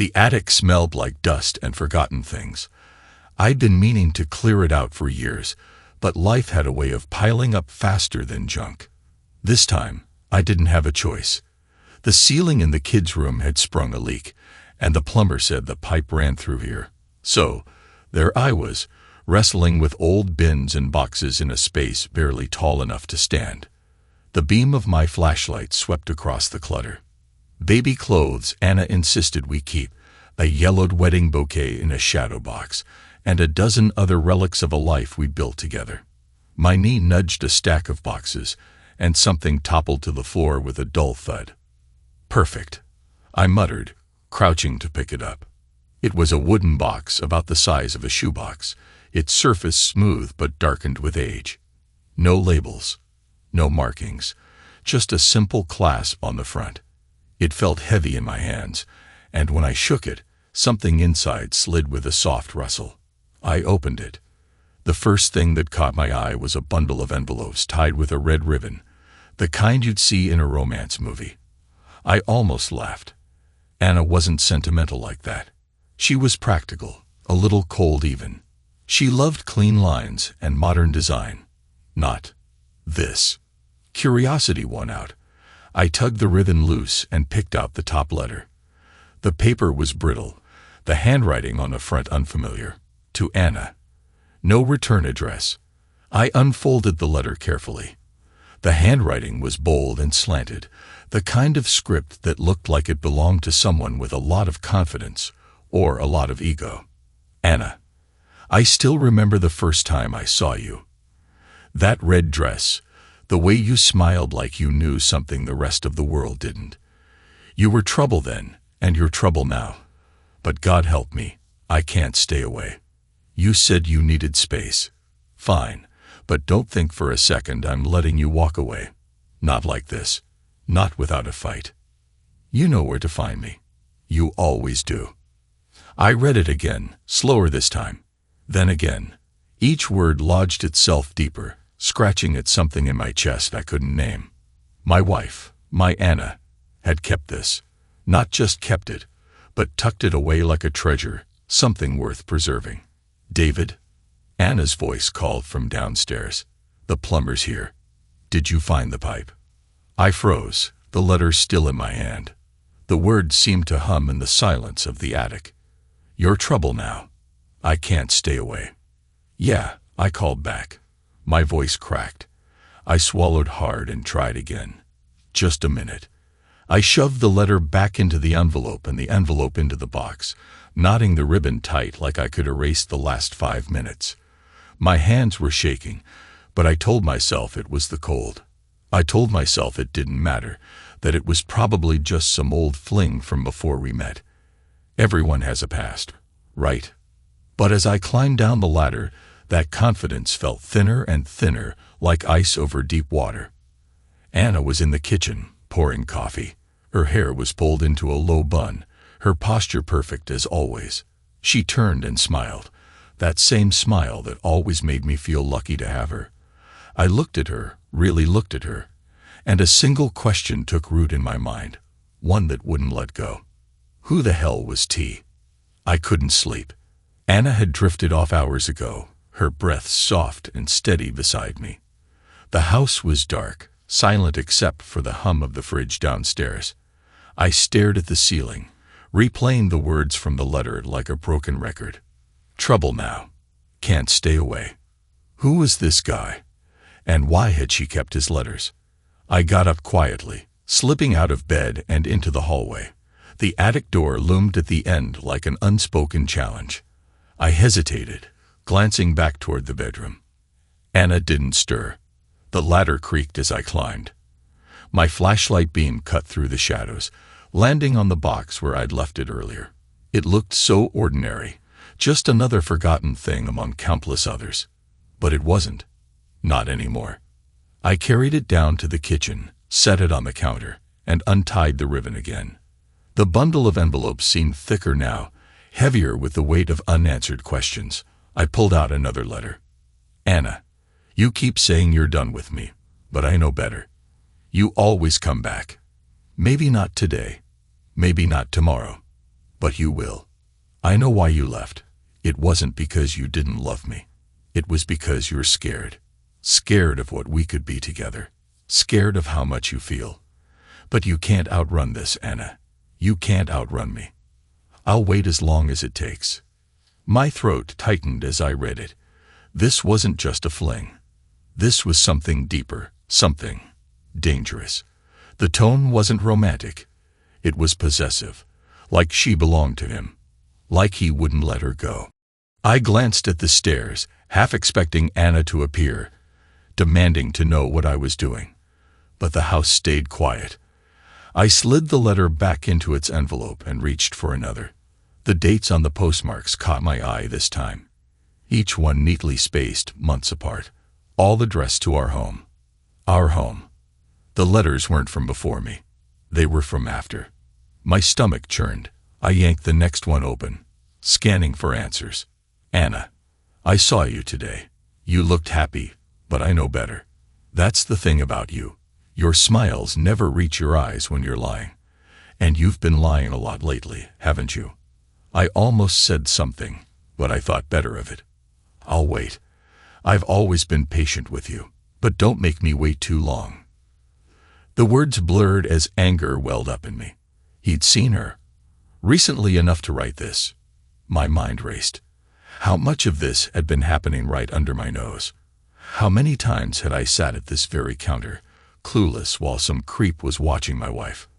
The attic smelled like dust and forgotten things. I'd been meaning to clear it out for years, but life had a way of piling up faster than junk. This time, I didn't have a choice. The ceiling in the kids' room had sprung a leak, and the plumber said the pipe ran through here. So, there I was, wrestling with old bins and boxes in a space barely tall enough to stand. The beam of my flashlight swept across the clutter. Baby clothes Anna insisted we keep, a yellowed wedding bouquet in a shadow box, and a dozen other relics of a life we built together. My knee nudged a stack of boxes, and something toppled to the floor with a dull thud. "Perfect," I muttered, crouching to pick it up. It was a wooden box about the size of a shoebox, its surface smooth but darkened with age. No labels, no markings, just a simple clasp on the front. It felt heavy in my hands, and when I shook it, something inside slid with a soft rustle. I opened it. The first thing that caught my eye was a bundle of envelopes tied with a red ribbon, the kind you'd see in a romance movie. I almost laughed. Anna wasn't sentimental like that. She was practical, a little cold even. She loved clean lines and modern design. Not this. Curiosity won out. I tugged the ribbon loose and picked out the top letter. The paper was brittle, the handwriting on the front unfamiliar. To Anna. No return address. I unfolded the letter carefully. The handwriting was bold and slanted, the kind of script that looked like it belonged to someone with a lot of confidence or a lot of ego. Anna, I still remember the first time I saw you. That red dress, the way you smiled like you knew something the rest of the world didn't. You were trouble then, and you're trouble now. But God help me, I can't stay away. You said you needed space. Fine, but don't think for a second I'm letting you walk away. Not like this. Not without a fight. You know where to find me. You always do. I read it again, slower this time. Then again. Each word lodged itself deeper, scratching at something in my chest I couldn't name. My wife, my Anna, had kept this. Not just kept it, but tucked it away like a treasure, something worth preserving. David? Anna's voice called from downstairs. The plumber's here. Did you find the pipe? I froze, the letter still in my hand. The words seemed to hum in the silence of the attic. You're trouble now. I can't stay away. Yeah, I called back. My voice cracked. I swallowed hard and tried again. Just a minute. I shoved the letter back into the envelope and the envelope into the box, knotting the ribbon tight like I could erase the last 5 minutes. My hands were shaking, but I told myself it was the cold. I told myself it didn't matter, that it was probably just some old fling from before we met. Everyone has a past, right? But as I climbed down the ladder, that confidence felt thinner and thinner, like ice over deep water. Anna was in the kitchen, pouring coffee. Her hair was pulled into a low bun, her posture perfect as always. She turned and smiled, that same smile that always made me feel lucky to have her. I looked at her, really looked at her, and a single question took root in my mind, one that wouldn't let go. Who the hell was T? I couldn't sleep. Anna had drifted off hours ago, her breath soft and steady beside me. The house was dark, silent except for the hum of the fridge downstairs. I stared at the ceiling, replaying the words from the letter like a broken record. Trouble now. Can't stay away. Who was this guy? And why had she kept his letters? I got up quietly, slipping out of bed and into the hallway. The attic door loomed at the end like an unspoken challenge. I hesitated, glancing back toward the bedroom. Anna didn't stir. The ladder creaked as I climbed. My flashlight beam cut through the shadows, landing on the box where I'd left it earlier. It looked so ordinary, just another forgotten thing among countless others. But it wasn't. Not anymore. I carried it down to the kitchen, set it on the counter, and untied the ribbon again. The bundle of envelopes seemed thicker now, heavier with the weight of unanswered questions. I pulled out another letter. Anna, you keep saying you're done with me, but I know better. You always come back. Maybe not today, maybe not tomorrow, But you will. I know why you left. It wasn't because you didn't love me. It was because you're scared. Scared of what we could be together. Scared of how much you feel. But you can't outrun this, Anna. You can't outrun me. I'll wait as long as it takes. My throat tightened as I read it. This wasn't just a fling. This was something deeper, something dangerous. The tone wasn't romantic. It was possessive, like she belonged to him, like he wouldn't let her go. I glanced at the stairs, half expecting Anna to appear, demanding to know what I was doing. But the house stayed quiet. I slid the letter back into its envelope and reached for another. The dates on the postmarks caught my eye this time. Each one neatly spaced, months apart. All addressed to our home. Our home. The letters weren't from before me. They were from after. My stomach churned. I yanked the next one open, scanning for answers. Anna, I saw you today. You looked happy, but I know better. That's the thing about you. Your smiles never reach your eyes when you're lying. And you've been lying a lot lately, haven't you? I almost said something, but I thought better of it. I'll wait. I've always been patient with you, but don't make me wait too long. The words blurred as anger welled up in me. He'd seen her. Recently enough to write this. My mind raced. How much of this had been happening right under my nose? How many times had I sat at this very counter, clueless while some creep was watching my wife?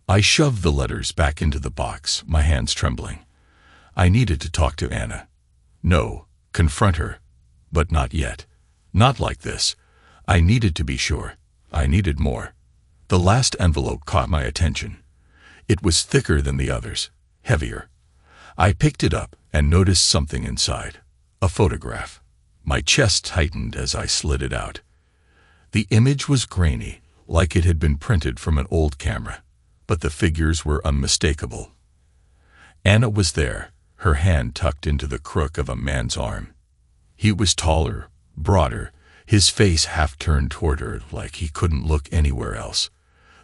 I shoved the letters back into the box, my hands trembling. I needed to talk to Anna. No, confront her. But not yet. Not like this. I needed to be sure. I needed more. The last envelope caught my attention. It was thicker than the others, heavier. I picked it up and noticed something inside. A photograph. My chest tightened as I slid it out. The image was grainy, like it had been printed from an old camera, but the figures were unmistakable. Anna was there, her hand tucked into the crook of a man's arm. He was taller, broader, his face half turned toward her like he couldn't look anywhere else.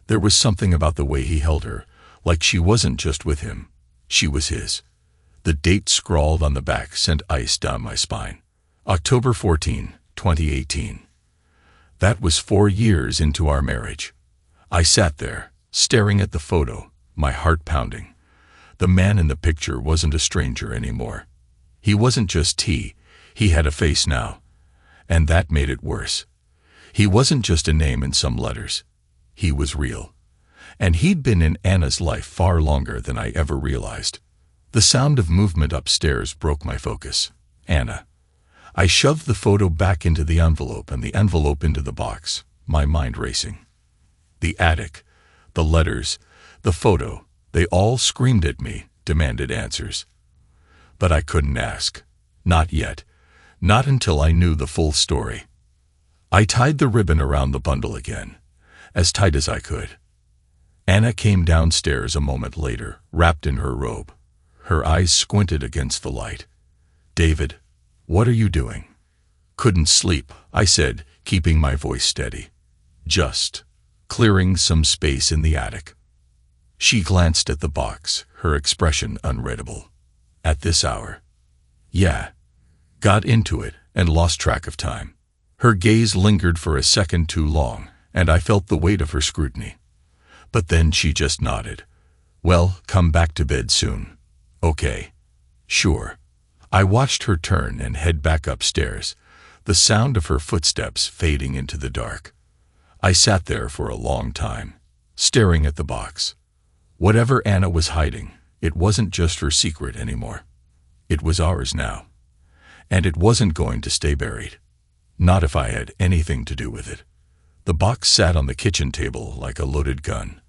There was something about the way he held her, like she wasn't just with him, she was his. The date scrawled on the back sent ice down my spine. October 14, 2018. That was 4 years into our marriage. I sat there, staring at the photo, my heart pounding. The man in the picture wasn't a stranger anymore. He wasn't just he had a face now. And that made it worse. He wasn't just a name in some letters. He was real. And he'd been in Anna's life far longer than I ever realized. The sound of movement upstairs broke my focus. Anna. I shoved the photo back into the envelope and the envelope into the box, my mind racing. The attic, the letters, the photo, they all screamed at me, demanded answers. But I couldn't ask. Not yet. Not until I knew the full story. I tied the ribbon around the bundle again, as tight as I could. Anna came downstairs a moment later, wrapped in her robe. Her eyes squinted against the light. David, what are you doing? Couldn't sleep, I said, keeping my voice steady. Just clearing some space in the attic. She glanced at the box, her expression unreadable. At this hour? Yeah. Got into it and lost track of time. Her gaze lingered for a second too long, and I felt the weight of her scrutiny. But then she just nodded. Well, come back to bed soon. Okay. Sure. I watched her turn and head back upstairs, the sound of her footsteps fading into the dark. I sat there for a long time, staring at the box. Whatever Anna was hiding, it wasn't just her secret anymore. It was ours now. And it wasn't going to stay buried. Not if I had anything to do with it. The box sat on the kitchen table like a loaded gun.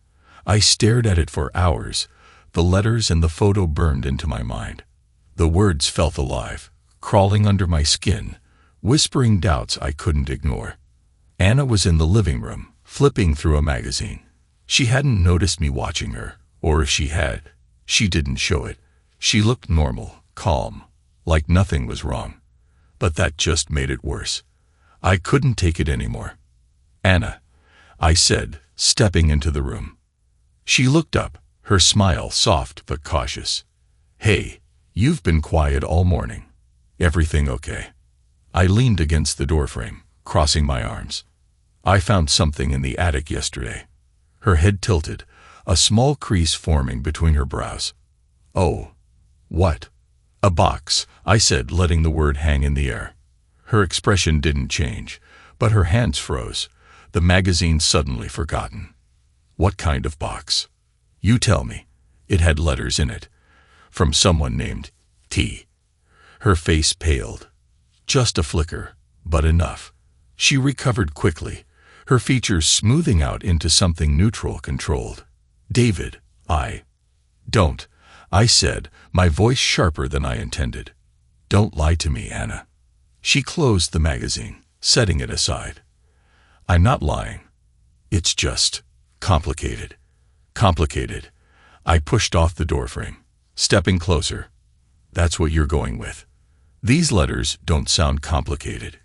I stared at it for hours. The letters and the photo burned into my mind. The words felt alive, crawling under my skin, whispering doubts I couldn't ignore. Anna was in the living room, flipping through a magazine. She hadn't noticed me watching her, or if she had, she didn't show it. She looked normal, calm, like nothing was wrong. But that just made it worse. I couldn't take it anymore. Anna, I said, stepping into the room. She looked up, her smile soft but cautious. Hey, you've been quiet all morning. Everything okay? I leaned against the doorframe, crossing my arms. I found something in the attic yesterday. Her head tilted, a small crease forming between her brows. Oh. What? A box, I said, letting the word hang in the air. Her expression didn't change, but her hands froze, the magazine suddenly forgotten. What kind of box? You tell me. It had letters in it. From someone named T. Her face paled. Just a flicker, but enough. She recovered quickly, her features smoothing out into something neutral, controlled. David, Don't, I said, my voice sharper than I intended. Don't lie to me, Anna. She closed the magazine, setting it aside. I'm not lying. It's just complicated. Complicated. I pushed off the doorframe, stepping closer. That's what you're going with. These letters don't sound complicated.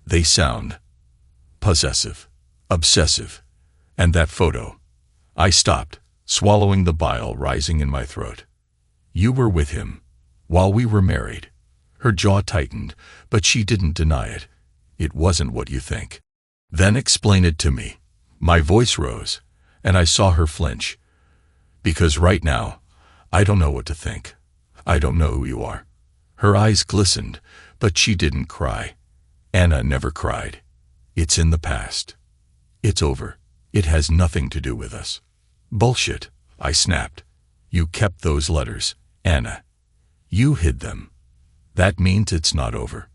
They sound possessive, obsessive. And that photo. I stopped, swallowing the bile rising in my throat. You were with him while we were married. Her jaw tightened, but she didn't deny it. It wasn't what you think. Then explain it to me. My voice rose, and I saw her flinch. Because right now, I don't know what to think. I don't know who you are. Her eyes glistened, but she didn't cry. Anna never cried. It's in the past. It's over. It has nothing to do with us. Bullshit, I snapped. You kept those letters, Anna. You hid them. That means it's not over.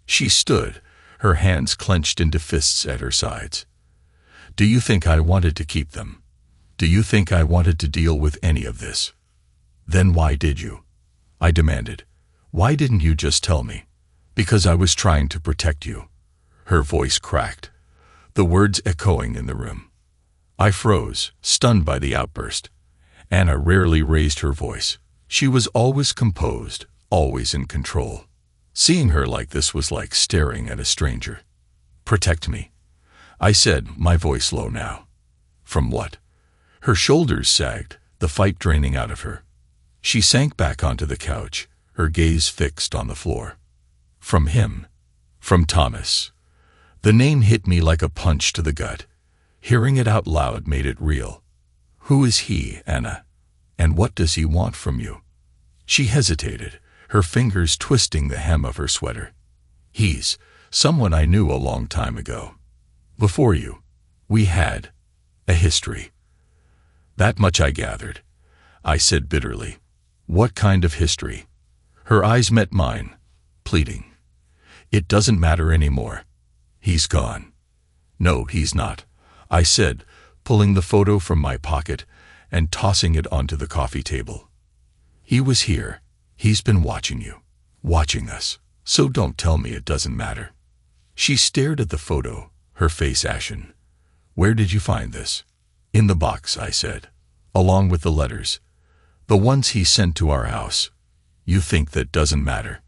She stood, her hands clenched into fists at her sides. Do you think I wanted to keep them? Do you think I wanted to deal with any of this? Then why did you? I demanded. Why didn't you just tell me? Because I was trying to protect you. Her voice cracked, the words echoing in the room. I froze, stunned by the outburst. Anna rarely raised her voice. She was always composed, always in control. Seeing her like this was like staring at a stranger. Protect me, I said, my voice low now. From what? Her shoulders sagged, the fight draining out of her. She sank back onto the couch, her gaze fixed on the floor. From him. From Thomas. The name hit me like a punch to the gut. Hearing it out loud made it real. Who is he, Anna? And what does he want from you? She hesitated, her fingers twisting the hem of her sweater. He's someone I knew a long time ago. Before you. We had a history. That much I gathered. I said bitterly. What kind of history? Her eyes met mine, pleading. It doesn't matter anymore. He's gone. No, he's not, I said, pulling the photo from my pocket and tossing it onto the coffee table. He was here. He's been watching you, watching us, so don't tell me it doesn't matter. She stared at the photo, her face ashen. Where did you find this? In the box, I said, along with the letters. The ones he sent to our house. You think that doesn't matter?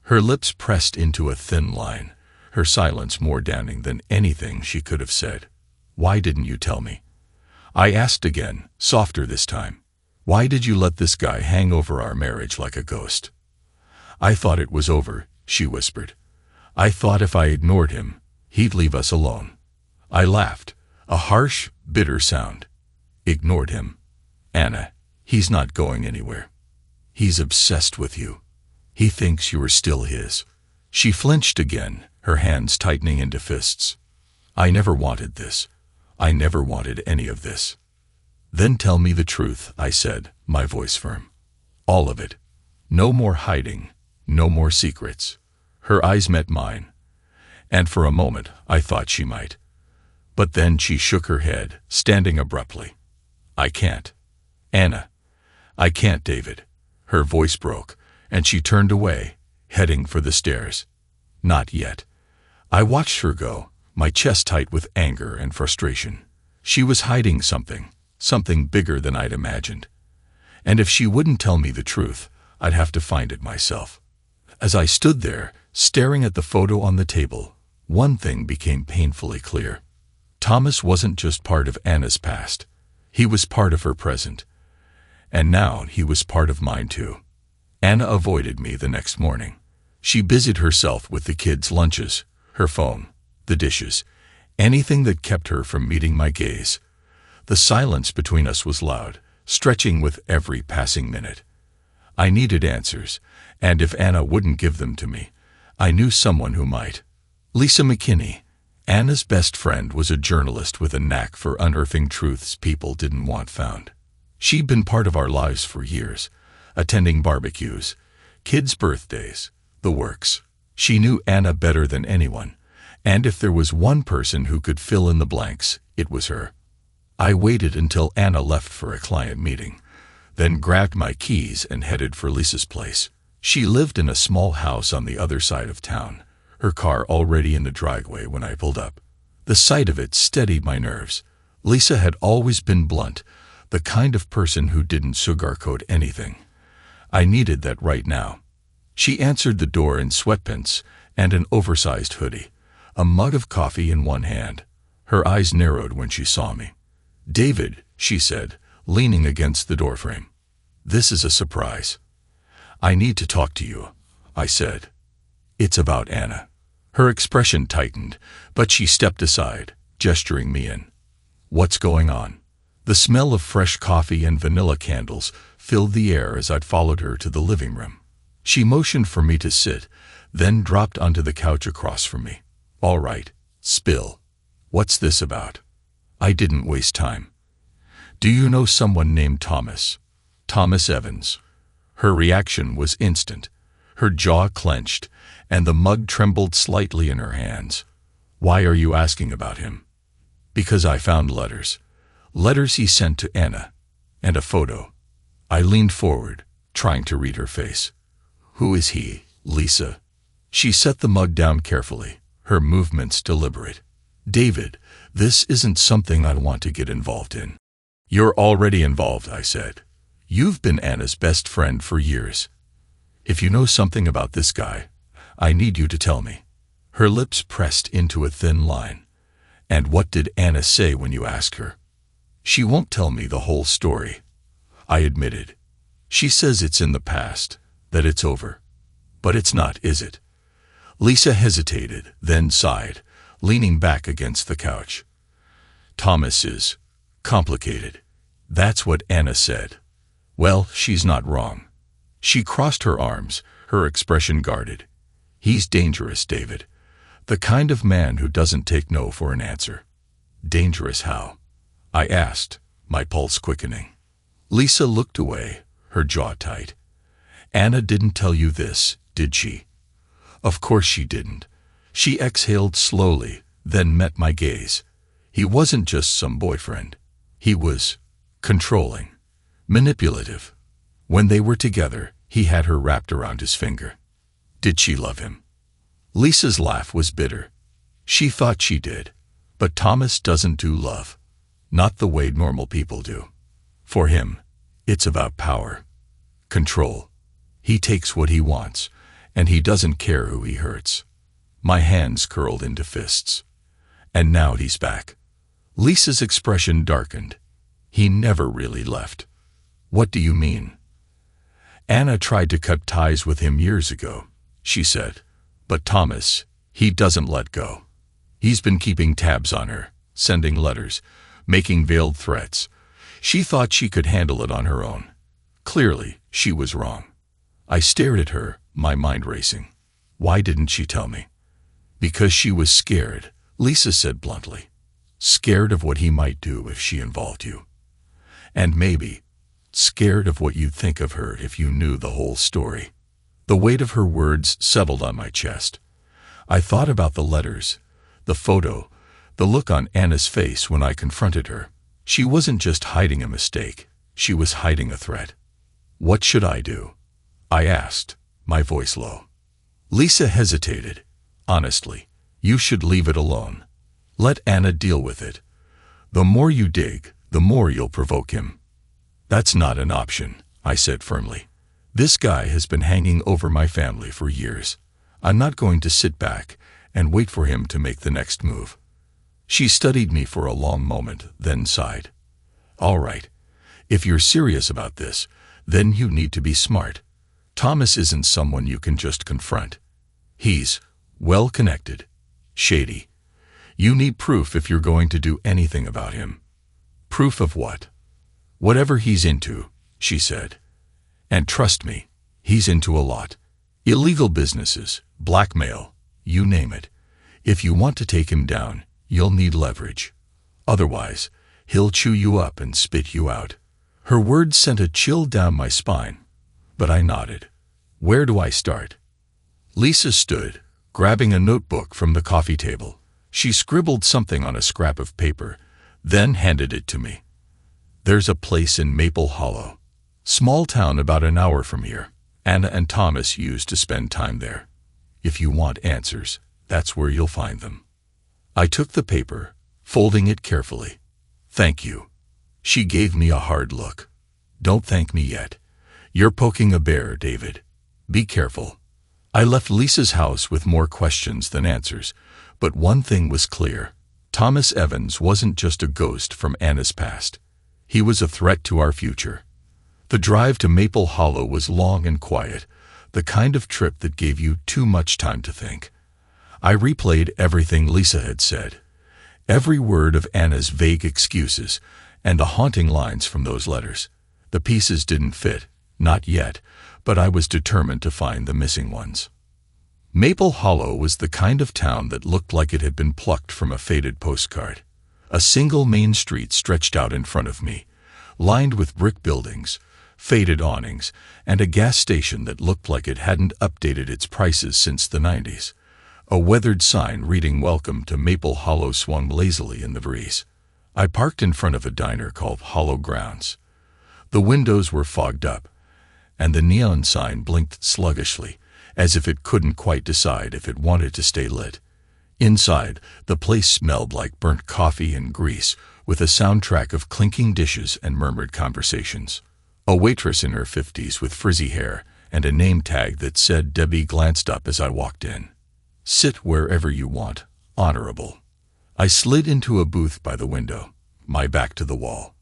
Her lips pressed into a thin line, her silence more damning than anything she could have said. Why didn't you tell me? I asked again, softer this time. Why did you let this guy hang over our marriage like a ghost? I thought it was over, she whispered. I thought if I ignored him, he'd leave us alone. I laughed, a harsh, bitter sound. Ignored him. Anna, he's not going anywhere. He's obsessed with you. He thinks you are still his. She flinched again, her hands tightening into fists. I never wanted this. I never wanted any of this. Then tell me the truth, I said, my voice firm. All of it. No more hiding, no more secrets. Her eyes met mine, and for a moment I thought she might. But then she shook her head, standing abruptly. I can't. Anna. I can't, David. Her voice broke, and she turned away, heading for the stairs. Not yet. I watched her go, my chest tight with anger and frustration. She was hiding something, something bigger than I'd imagined. And if she wouldn't tell me the truth, I'd have to find it myself. As I stood there, staring at the photo on the table, one thing became painfully clear. Thomas wasn't just part of Anna's past. He was part of her present. And now he was part of mine too. Anna avoided me the next morning. She busied herself with the kids' lunches, her phone, the dishes, anything that kept her from meeting my gaze. The silence between us was loud, stretching with every passing minute. I needed answers, and if Anna wouldn't give them to me, I knew someone who might. Lisa McKinney, Anna's best friend, was a journalist with a knack for unearthing truths people didn't want found. She'd been part of our lives for years, attending barbecues, kids' birthdays, the works. She knew Anna better than anyone, and if there was one person who could fill in the blanks, it was her. I waited until Anna left for a client meeting, then grabbed my keys and headed for Lisa's place. She lived in a small house on the other side of town, her car already in the driveway when I pulled up. The sight of it steadied my nerves. Lisa had always been blunt, the kind of person who didn't sugarcoat anything. I needed that right now. She answered the door in sweatpants and an oversized hoodie, a mug of coffee in one hand. Her eyes narrowed when she saw me. "David," she said, leaning against the doorframe. "This is a surprise." "I need to talk to you," I said. "It's about Anna." Her expression tightened, but she stepped aside, gesturing me in. "What's going on?" The smell of fresh coffee and vanilla candles filled the air as I'd followed her to the living room. She motioned for me to sit, then dropped onto the couch across from me. "All right, spill. What's this about?" I didn't waste time. "Do you know someone named Thomas? Thomas Evans?" Her reaction was instant. Her jaw clenched, and the mug trembled slightly in her hands. "Why are you asking about him?" "Because I found letters. Letters he sent to Anna. And a photo." I leaned forward, trying to read her face. "Who is he, Lisa?" She set the mug down carefully, her movements deliberate. "David, this isn't something I want to get involved in." "You're already involved," I said. "You've been Anna's best friend for years. If you know something about this guy, I need you to tell me." Her lips pressed into a thin line. "And what did Anna say when you asked her?" "She won't tell me the whole story," I admitted. "She says it's in the past, that it's over. But it's not, is it?" Lisa hesitated, then sighed, leaning back against the couch. "Thomas is complicated. That's what Anna said." "Well, she's not wrong." She crossed her arms, her expression guarded. "He's dangerous, David. The kind of man who doesn't take no for an answer." "Dangerous how?" I asked, my pulse quickening. Lisa looked away, her jaw tight. "Anna didn't tell you this, did she?" "Of course she didn't." She exhaled slowly, then met my gaze. "He wasn't just some boyfriend. He was controlling, manipulative. When they were together, he had her wrapped around his finger." "Did she love him?" Lisa's laugh was bitter. "She thought she did. But Thomas doesn't do love. Not the way normal people do. For him, it's about power, control. He takes what he wants, and he doesn't care who he hurts." My hands curled into fists. "And now he's back." Lisa's expression darkened. "He never really left." "What do you mean?" "Anna tried to cut ties with him years ago," she said. "But Thomas, he doesn't let go. He's been keeping tabs on her, sending letters, making veiled threats. She thought she could handle it on her own. Clearly, she was wrong." I stared at her, my mind racing. "Why didn't she tell me?" "Because she was scared," Lisa said bluntly. "Scared of what he might do if she involved you. And maybe scared of what you'd think of her if you knew the whole story." The weight of her words settled on my chest. I thought about the letters, the photo, the look on Anna's face when I confronted her. She wasn't just hiding a mistake, she was hiding a threat. "What should I do?" I asked, my voice low. Lisa hesitated. "Honestly, you should leave it alone. Let Anna deal with it. The more you dig, the more you'll provoke him." "That's not an option," I said firmly. "This guy has been hanging over my family for years. I'm not going to sit back and wait for him to make the next move." She studied me for a long moment, then sighed. "All right. If you're serious about this, then you need to be smart. Thomas isn't someone you can just confront. He's well-connected, shady. You need proof if you're going to do anything about him. Proof of what? Whatever he's into, she said. And trust me, he's into a lot. Illegal businesses, blackmail, you name it. If you want to take him down, you'll need leverage. Otherwise, he'll chew you up and spit you out. Her words sent a chill down my spine, but I nodded. Where do I start? Lisa stood, grabbing a notebook from the coffee table. She scribbled something on a scrap of paper, then handed it to me. There's a place in Maple Hollow. Small town about an hour from here. Anna and Thomas used to spend time there. If you want answers, that's where you'll find them. I took the paper, folding it carefully. Thank you. She gave me a hard look. Don't thank me yet. You're poking a bear, David. Be careful. I left Lisa's house with more questions than answers, but one thing was clear. Thomas Evans wasn't just a ghost from Anna's past. He was a threat to our future. The drive to Maple Hollow was long and quiet, the kind of trip that gave you too much time to think. I replayed everything Lisa had said, every word of Anna's vague excuses, and the haunting lines from those letters. The pieces didn't fit, not yet, but I was determined to find the missing ones. Maple Hollow was the kind of town that looked like it had been plucked from a faded postcard. A single main street stretched out in front of me, lined with brick buildings, faded awnings, and a gas station that looked like it hadn't updated its prices since the 90s. A weathered sign reading "Welcome to Maple Hollow" swung lazily in the breeze. I parked in front of a diner called Hollow Grounds. The windows were fogged up, and the neon sign blinked sluggishly, as if it couldn't quite decide if it wanted to stay lit. Inside, the place smelled like burnt coffee and grease, with a soundtrack of clinking dishes and murmured conversations. A waitress in her 50s with frizzy hair and a name tag that said Debbie glanced up as I walked in. Sit wherever you want, honorable. I slid into a booth by the window, my back to the wall.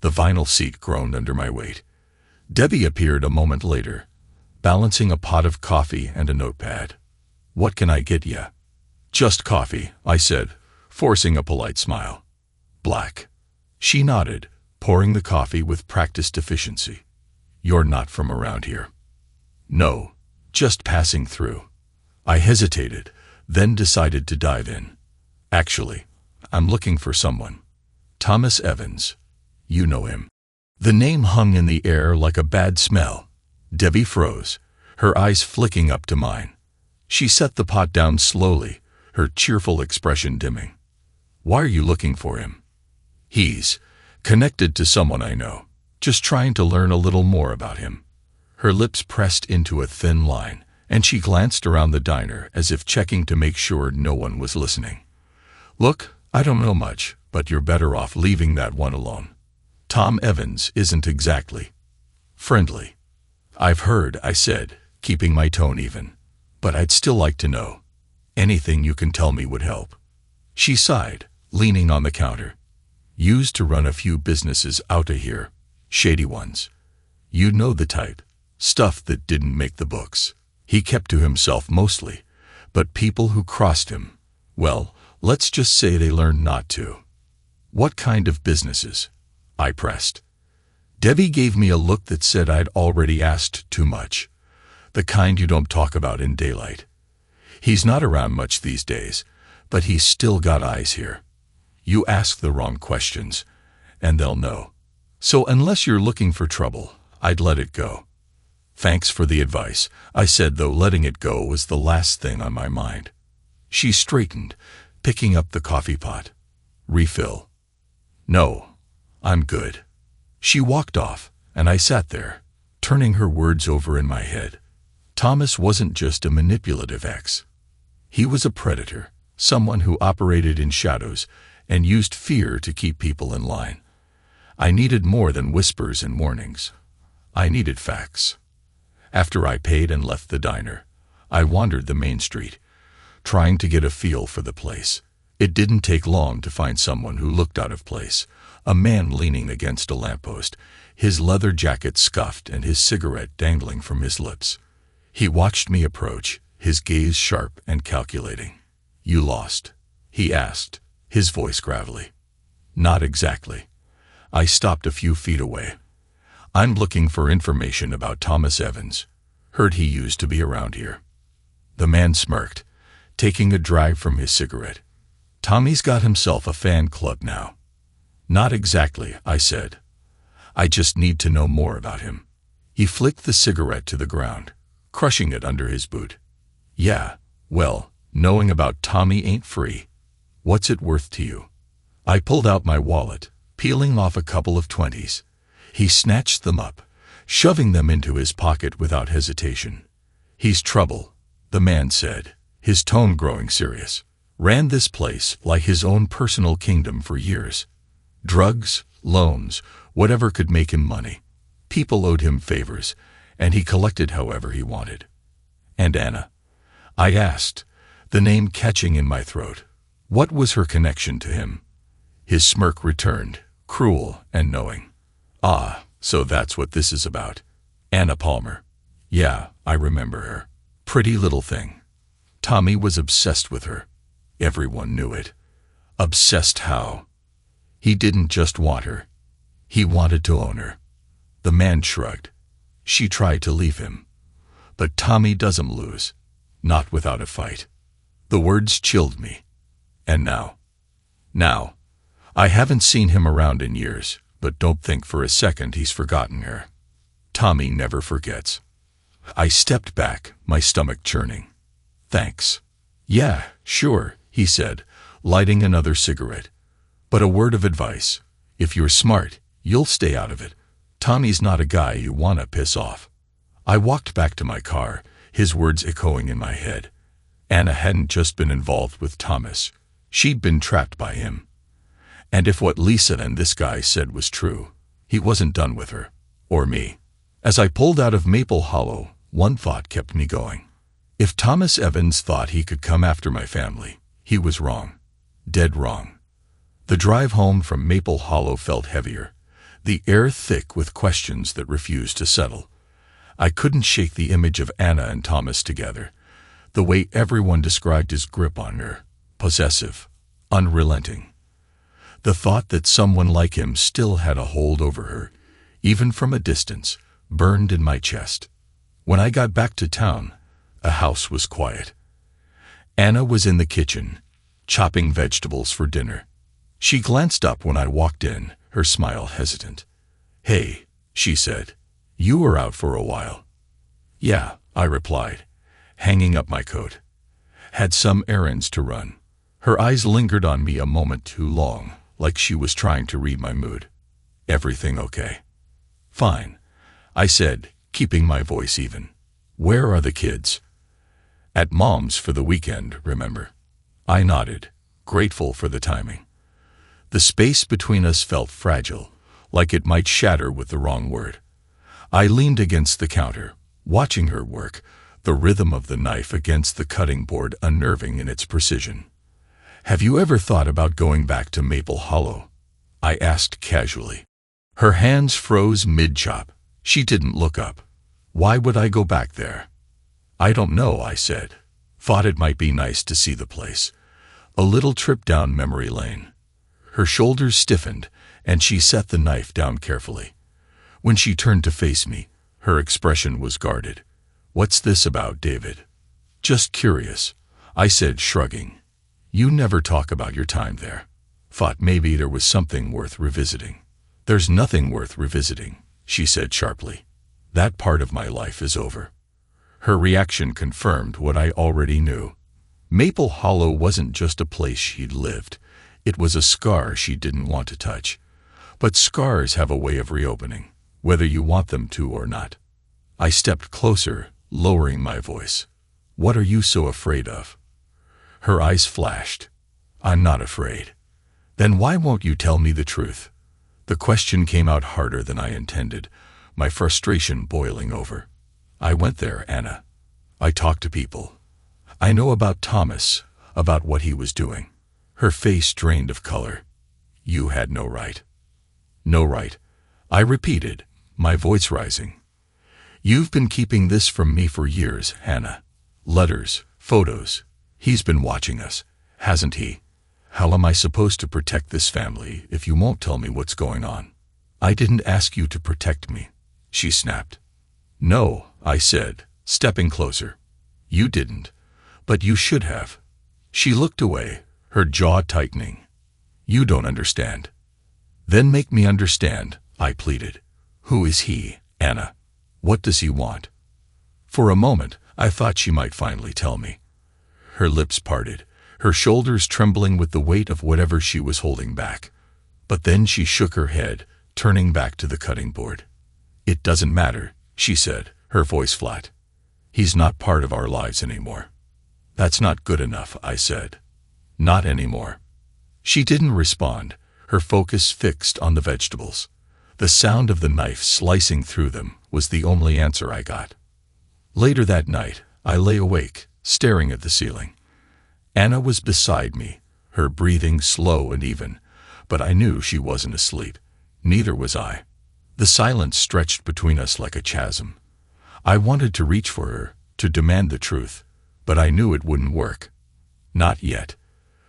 The vinyl seat groaned under my weight. Debbie appeared a moment later, balancing a pot of coffee and a notepad. What can I get ya? Just coffee, I said, forcing a polite smile. Black. She nodded, pouring the coffee with practiced efficiency. You're not from around here. No, just passing through. I hesitated, then decided to dive in. Actually, I'm looking for someone. Thomas Evans. You know him. The name hung in the air like a bad smell. Debbie froze, her eyes flicking up to mine. She set the pot down slowly, her cheerful expression dimming. Why are you looking for him? He's connected to someone I know, just trying to learn a little more about him. Her lips pressed into a thin line, and she glanced around the diner as if checking to make sure no one was listening. Look, I don't know much, but you're better off leaving that one alone. Tom Evans isn't exactly friendly. I've heard, I said, keeping my tone even, but I'd still like to know. Anything you can tell me would help. She sighed, leaning on the counter. Used to run a few businesses out of here, shady ones. You know the type, stuff that didn't make the books. He kept to himself mostly, but people who crossed him, well, let's just say they learned not to. What kind of businesses? I pressed. Debbie gave me a look that said I'd already asked too much. The kind you don't talk about in daylight. He's not around much these days, but he's still got eyes here. You ask the wrong questions, and they'll know. So unless you're looking for trouble, I'd let it go. Thanks for the advice, I said, though letting it go was the last thing on my mind. She straightened, picking up the coffee pot. Refill. No, I'm good. She walked off, and I sat there, turning her words over in my head. Thomas wasn't just a manipulative ex. He was a predator, someone who operated in shadows and used fear to keep people in line. I needed more than whispers and warnings. I needed facts. After I paid and left the diner, I wandered the main street, trying to get a feel for the place. It didn't take long to find someone who looked out of place. A man leaning against a lamppost, his leather jacket scuffed and his cigarette dangling from his lips. He watched me approach, his gaze sharp and calculating. "You lost?" he asked, his voice gravelly. "Not exactly." I stopped a few feet away. "I'm looking for information about Thomas Evans. Heard he used to be around here." The man smirked, taking a drag from his cigarette. "Tommy's got himself a fan club now." "Not exactly," I said. "I just need to know more about him." He flicked the cigarette to the ground, crushing it under his boot. "Yeah, well, knowing about Tommy ain't free. What's it worth to you?" I pulled out my wallet, peeling off a couple of 20s. He snatched them up, shoving them into his pocket without hesitation. "He's trouble," the man said, his tone growing serious. "Ran this place like his own personal kingdom for years. Drugs, loans, whatever could make him money. People owed him favors, and he collected however he wanted." "And Anna?" I asked, the name catching in my throat. What was her connection to him? His smirk returned, cruel and knowing. "Ah, so that's what this is about. Anna Palmer. Yeah, I remember her. Pretty little thing. Tommy was obsessed with her. Everyone knew it. Obsessed how? He didn't just want her. He wanted to own her." The man shrugged. "She tried to leave him. But Tommy doesn't lose. Not without a fight." The words chilled me. "And now?" "Now. I haven't seen him around in years, but don't think for a second he's forgotten her. Tommy never forgets." I stepped back, my stomach churning. "Thanks." "Yeah, sure," he said, lighting another cigarette. "But a word of advice. If you're smart, you'll stay out of it. Tommy's not a guy you want to piss off." I walked back to my car, his words echoing in my head. Anna hadn't just been involved with Thomas. She'd been trapped by him. And if what Lisa and this guy said was true, he wasn't done with her. Or me. As I pulled out of Maple Hollow, one thought kept me going. If Thomas Evans thought he could come after my family, he was wrong. Dead wrong. The drive home from Maple Hollow felt heavier, the air thick with questions that refused to settle. I couldn't shake the image of Anna and Thomas together, the way everyone described his grip on her, possessive, unrelenting. The thought that someone like him still had a hold over her, even from a distance, burned in my chest. When I got back to town, the house was quiet. Anna was in the kitchen, chopping vegetables for dinner. She glanced up when I walked in, her smile hesitant. "Hey," she said, "you were out for a while." "Yeah," I replied, hanging up my coat. "Had some errands to run." Her eyes lingered on me a moment too long, like she was trying to read my mood. "Everything okay?" "Fine," I said, keeping my voice even. "Where are the kids?" "At Mom's for the weekend, remember?" I nodded, grateful for the timing. The space between us felt fragile, like it might shatter with the wrong word. I leaned against the counter, watching her work, the rhythm of the knife against the cutting board unnerving in its precision. "Have you ever thought about going back to Maple Hollow?" I asked casually. Her hands froze mid-chop. She didn't look up. "Why would I go back there?" "I don't know," I said. "Thought it might be nice to see the place. A little trip down memory lane." Her shoulders stiffened, and she set the knife down carefully. When she turned to face me, her expression was guarded. "What's this about, David?" "Just curious," I said, shrugging. "You never talk about your time there. Thought maybe there was something worth revisiting." "There's nothing worth revisiting," she said sharply. "That part of my life is over." Her reaction confirmed what I already knew. Maple Hollow wasn't just a place she'd lived. It was a scar she didn't want to touch. But scars have a way of reopening, whether you want them to or not. I stepped closer, lowering my voice. "What are you so afraid of?" Her eyes flashed. "I'm not afraid." "Then why won't you tell me the truth?" The question came out harder than I intended, my frustration boiling over. "I went there, Anna. I talked to people. I know about Thomas, about what he was doing. her face drained of color. You had no right. No right, I repeated, my voice rising. You've been keeping this from me for years, Hannah. Letters, photos. He's been watching us, hasn't he? How am I supposed to protect this family if you won't tell me what's going on? I didn't ask you to protect me, she snapped. No, I said, stepping closer. You didn't, but you should have. She looked away, her jaw tightening. You don't understand. Then make me understand, I pleaded. Who is he, Anna? What does he want? For a moment, I thought she might finally tell me. Her lips parted, her shoulders trembling with the weight of whatever she was holding back. But then she shook her head, turning back to the cutting board. It doesn't matter, she said, her voice flat. He's not part of our lives anymore. That's not good enough, I said. Not anymore. She didn't respond, her focus fixed on the vegetables. The sound of the knife slicing through them was the only answer I got. Later that night, I lay awake, staring at the ceiling. Anna was beside me, her breathing slow and even, but I knew she wasn't asleep. Neither was I. The silence stretched between us like a chasm. I wanted to reach for her, to demand the truth, but I knew it wouldn't work. Not yet.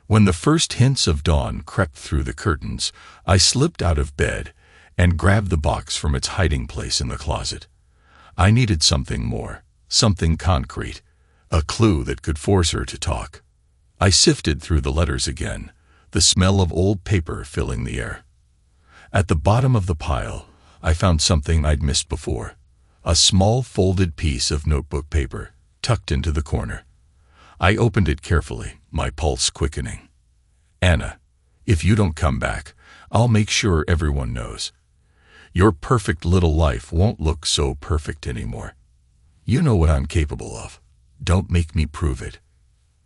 When the first hints of dawn crept through the curtains, I slipped out of bed and grabbed the box from its hiding place in the closet. I needed something more, something concrete, a clue that could force her to talk. I sifted through the letters again, the smell of old paper filling the air. At the bottom of the pile, I found something I'd missed before, a small folded piece of notebook paper tucked into the corner. I opened it carefully, my pulse quickening. Anna, if you don't come back, I'll make sure everyone knows. Your perfect little life won't look so perfect anymore. You know what I'm capable of. Don't make me prove it.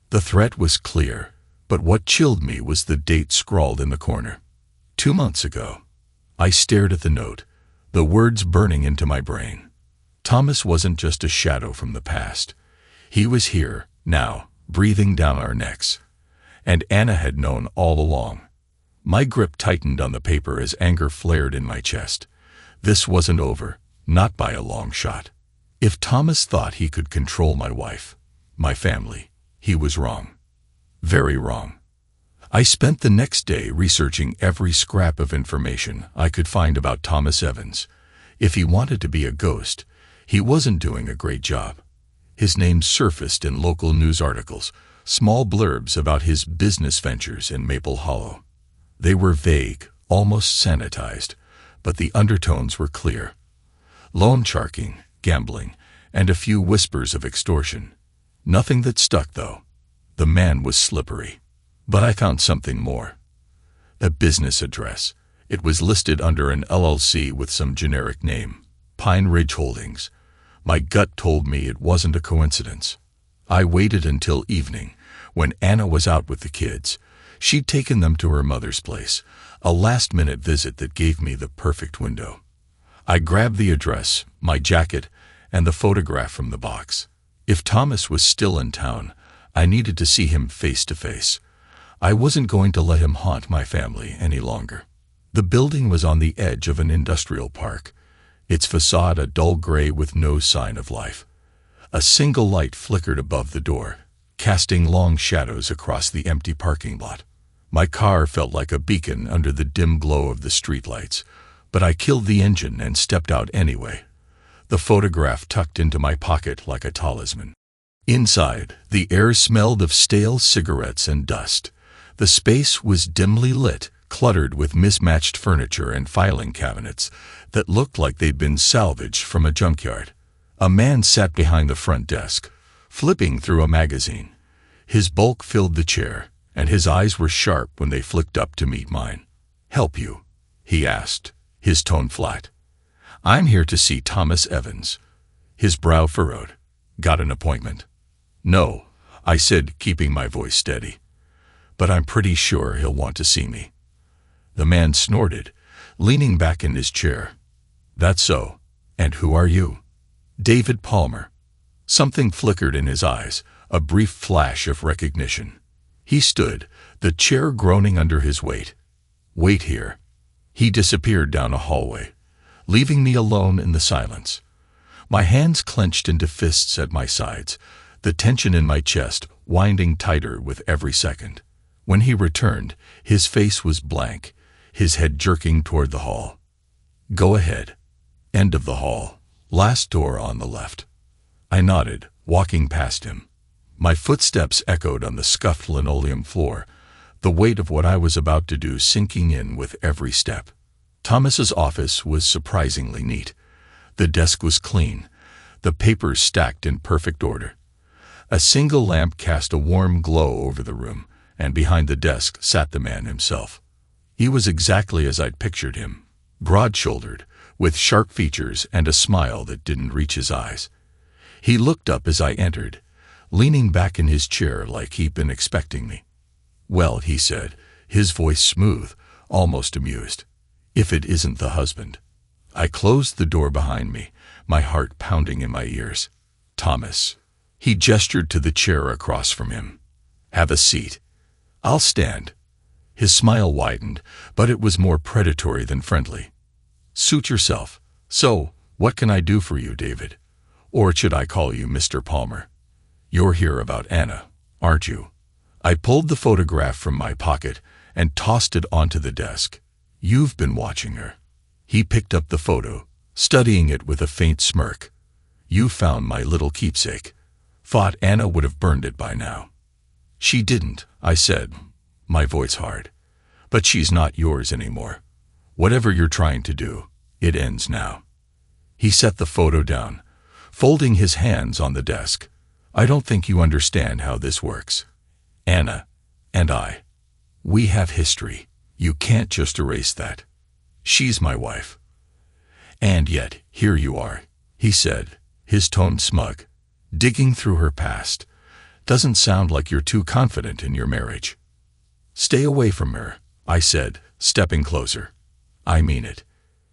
The threat was clear, but what chilled me was the date scrawled in the corner. 2 months ago. I stared at the note, the words burning into my brain. Thomas wasn't just a shadow from the past. He was here, now, breathing down our necks. And Anna had known all along. My grip tightened on the paper as anger flared in my chest. This wasn't over, not by a long shot. If Thomas thought he could control my wife, my family, he was wrong. Very wrong. I spent the next day researching every scrap of information I could find about Thomas Evans. If he wanted to be a ghost, he wasn't doing a great job. His name surfaced in local news articles, small blurbs about his business ventures in Maple Hollow. They were vague, almost sanitized, but the undertones were clear. Loan sharking, gambling, and a few whispers of extortion. Nothing that stuck, though. The man was slippery. But I found something more. A business address. It was listed under an LLC with some generic name, Pine Ridge Holdings. My gut told me it wasn't a coincidence. I waited until evening, when Anna was out with the kids. She'd taken them to her mother's place, a last-minute visit that gave me the perfect window. I grabbed the address, my jacket, and the photograph from the box. If Thomas was still in town, I needed to see him face to face. I wasn't going to let him haunt my family any longer. The building was on the edge of an industrial park, its facade a dull gray with no sign of life. A single light flickered above the door, casting long shadows across the empty parking lot. My car felt like a beacon under the dim glow of the streetlights, but I killed the engine and stepped out anyway, the photograph tucked into my pocket like a talisman. Inside, the air smelled of stale cigarettes and dust. The space was dimly lit, cluttered with mismatched furniture and filing cabinets that looked like they'd been salvaged from a junkyard. A man sat behind the front desk, flipping through a magazine. His bulk filled the chair, and his eyes were sharp when they flicked up to meet mine. "Help you?" he asked, his tone flat. "I'm here to see Thomas Evans." His brow furrowed. "Got an appointment?" "No," I said, keeping my voice steady. "But I'm pretty sure he'll want to see me." The man snorted, leaning back in his chair. "That's so. And who are you?" "David Palmer." Something flickered in his eyes, a brief flash of recognition. He stood, the chair groaning under his weight. Wait here. He disappeared down a hallway, leaving me alone in the silence. My hands clenched into fists at my sides, the tension in my chest winding tighter with every second. When he returned, his face was blank, his head jerking toward the hall. Go ahead. End of the hall. Last door on the left. I nodded, walking past him. My footsteps echoed on the scuffed linoleum floor, the weight of what I was about to do sinking in with every step. Thomas's office was surprisingly neat. The desk was clean, the papers stacked in perfect order. A single lamp cast a warm glow over the room, and behind the desk sat the man himself. He was exactly as I'd pictured him, broad-shouldered, with sharp features and a smile that didn't reach his eyes. He looked up as I entered, leaning back in his chair like he'd been expecting me. Well, he said, his voice smooth, almost amused. If it isn't the husband. I closed the door behind me, my heart pounding in my ears. Thomas. He gestured to the chair across from him. Have a seat. I'll stand. His smile widened, but it was more predatory than friendly. Suit yourself. So, what can I do for you, David? Or should I call you Mr. Palmer? You're here about Anna, aren't you? I pulled the photograph from my pocket and tossed it onto the desk. You've been watching her. He picked up the photo, studying it with a faint smirk. You found my little keepsake. Thought Anna would have burned it by now. She didn't, I said, my voice hard. But she's not yours anymore. Whatever you're trying to do, it ends now. He set the photo down, folding his hands on the desk. I don't think you understand how this works. Anna and I, we have history. You can't just erase that. She's my wife. And yet, here you are, he said, his tone smug, digging through her past. Doesn't sound like you're too confident in your marriage. Stay away from her, I said, stepping closer. I mean it.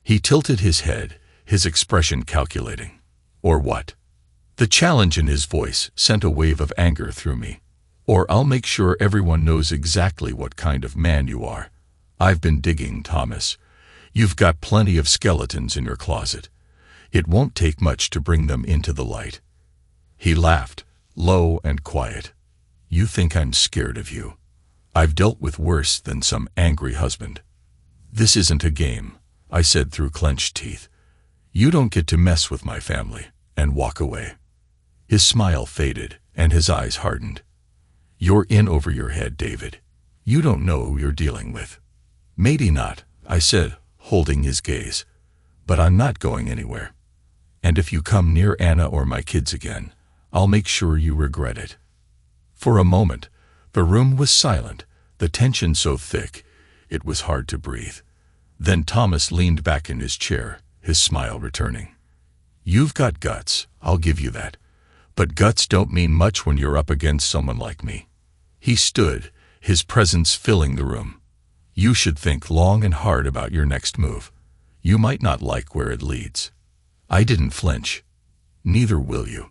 He tilted his head, his expression calculating. Or what? The challenge in his voice sent a wave of anger through me. Or I'll make sure everyone knows exactly what kind of man you are. I've been digging, Thomas. You've got plenty of skeletons in your closet. It won't take much to bring them into the light. He laughed, low and quiet. You think I'm scared of you. I've dealt with worse than some angry husband. This isn't a game, I said through clenched teeth. You don't get to mess with my family, and walk away. His smile faded, and his eyes hardened. You're in over your head, David. You don't know who you're dealing with. Maybe not, I said, holding his gaze. But I'm not going anywhere. And if you come near Anna or my kids again, I'll make sure you regret it. For a moment, the room was silent, the tension so thick, it was hard to breathe. Then Thomas leaned back in his chair, his smile returning. You've got guts, I'll give you that. But guts don't mean much when you're up against someone like me. He stood, his presence filling the room. You should think long and hard about your next move. You might not like where it leads. I didn't flinch. Neither will you.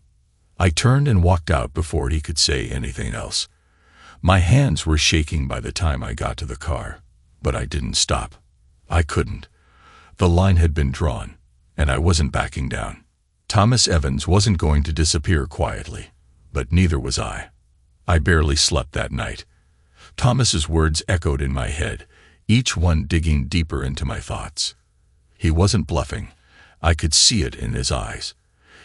I turned and walked out before he could say anything else. My hands were shaking by the time I got to the car, but I didn't stop. I couldn't. The line had been drawn, and I wasn't backing down. Thomas Evans wasn't going to disappear quietly, but neither was I. I barely slept that night. Thomas's words echoed in my head, each one digging deeper into my thoughts. He wasn't bluffing. I could see it in his eyes.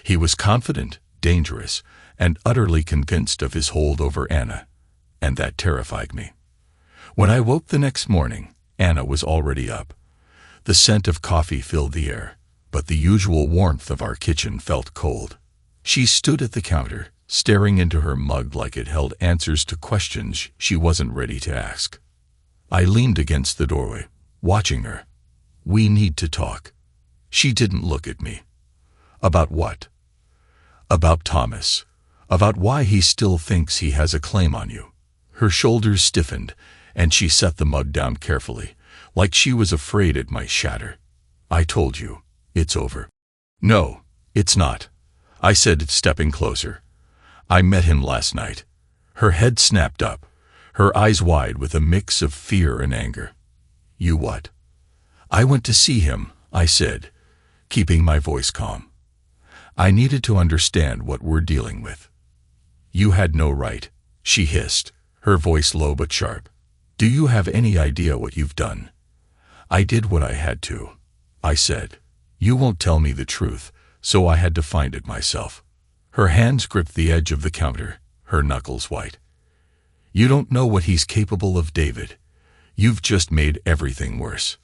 He was confident, dangerous, and utterly convinced of his hold over Anna, and that terrified me. When I woke the next morning, Anna was already up. The scent of coffee filled the air, but the usual warmth of our kitchen felt cold. She stood at the counter, staring into her mug like it held answers to questions she wasn't ready to ask. I leaned against the doorway, watching her. We need to talk. She didn't look at me. About what? About Thomas. About why he still thinks he has a claim on you. Her shoulders stiffened, and she set the mug down carefully, like she was afraid it might shatter. I told you, it's over. No, it's not, I said, stepping closer. I met him last night. Her head snapped up, her eyes wide with a mix of fear and anger. "You what?" "I went to see him," I said, keeping my voice calm. "I needed to understand what we're dealing with." "You had no right," she hissed, her voice low but sharp. "Do you have any idea what you've done?" "I did what I had to," I said. "You won't tell me the truth, so I had to find it myself." Her hands gripped the edge of the counter, her knuckles white. "You don't know what he's capable of, David. You've just made everything worse."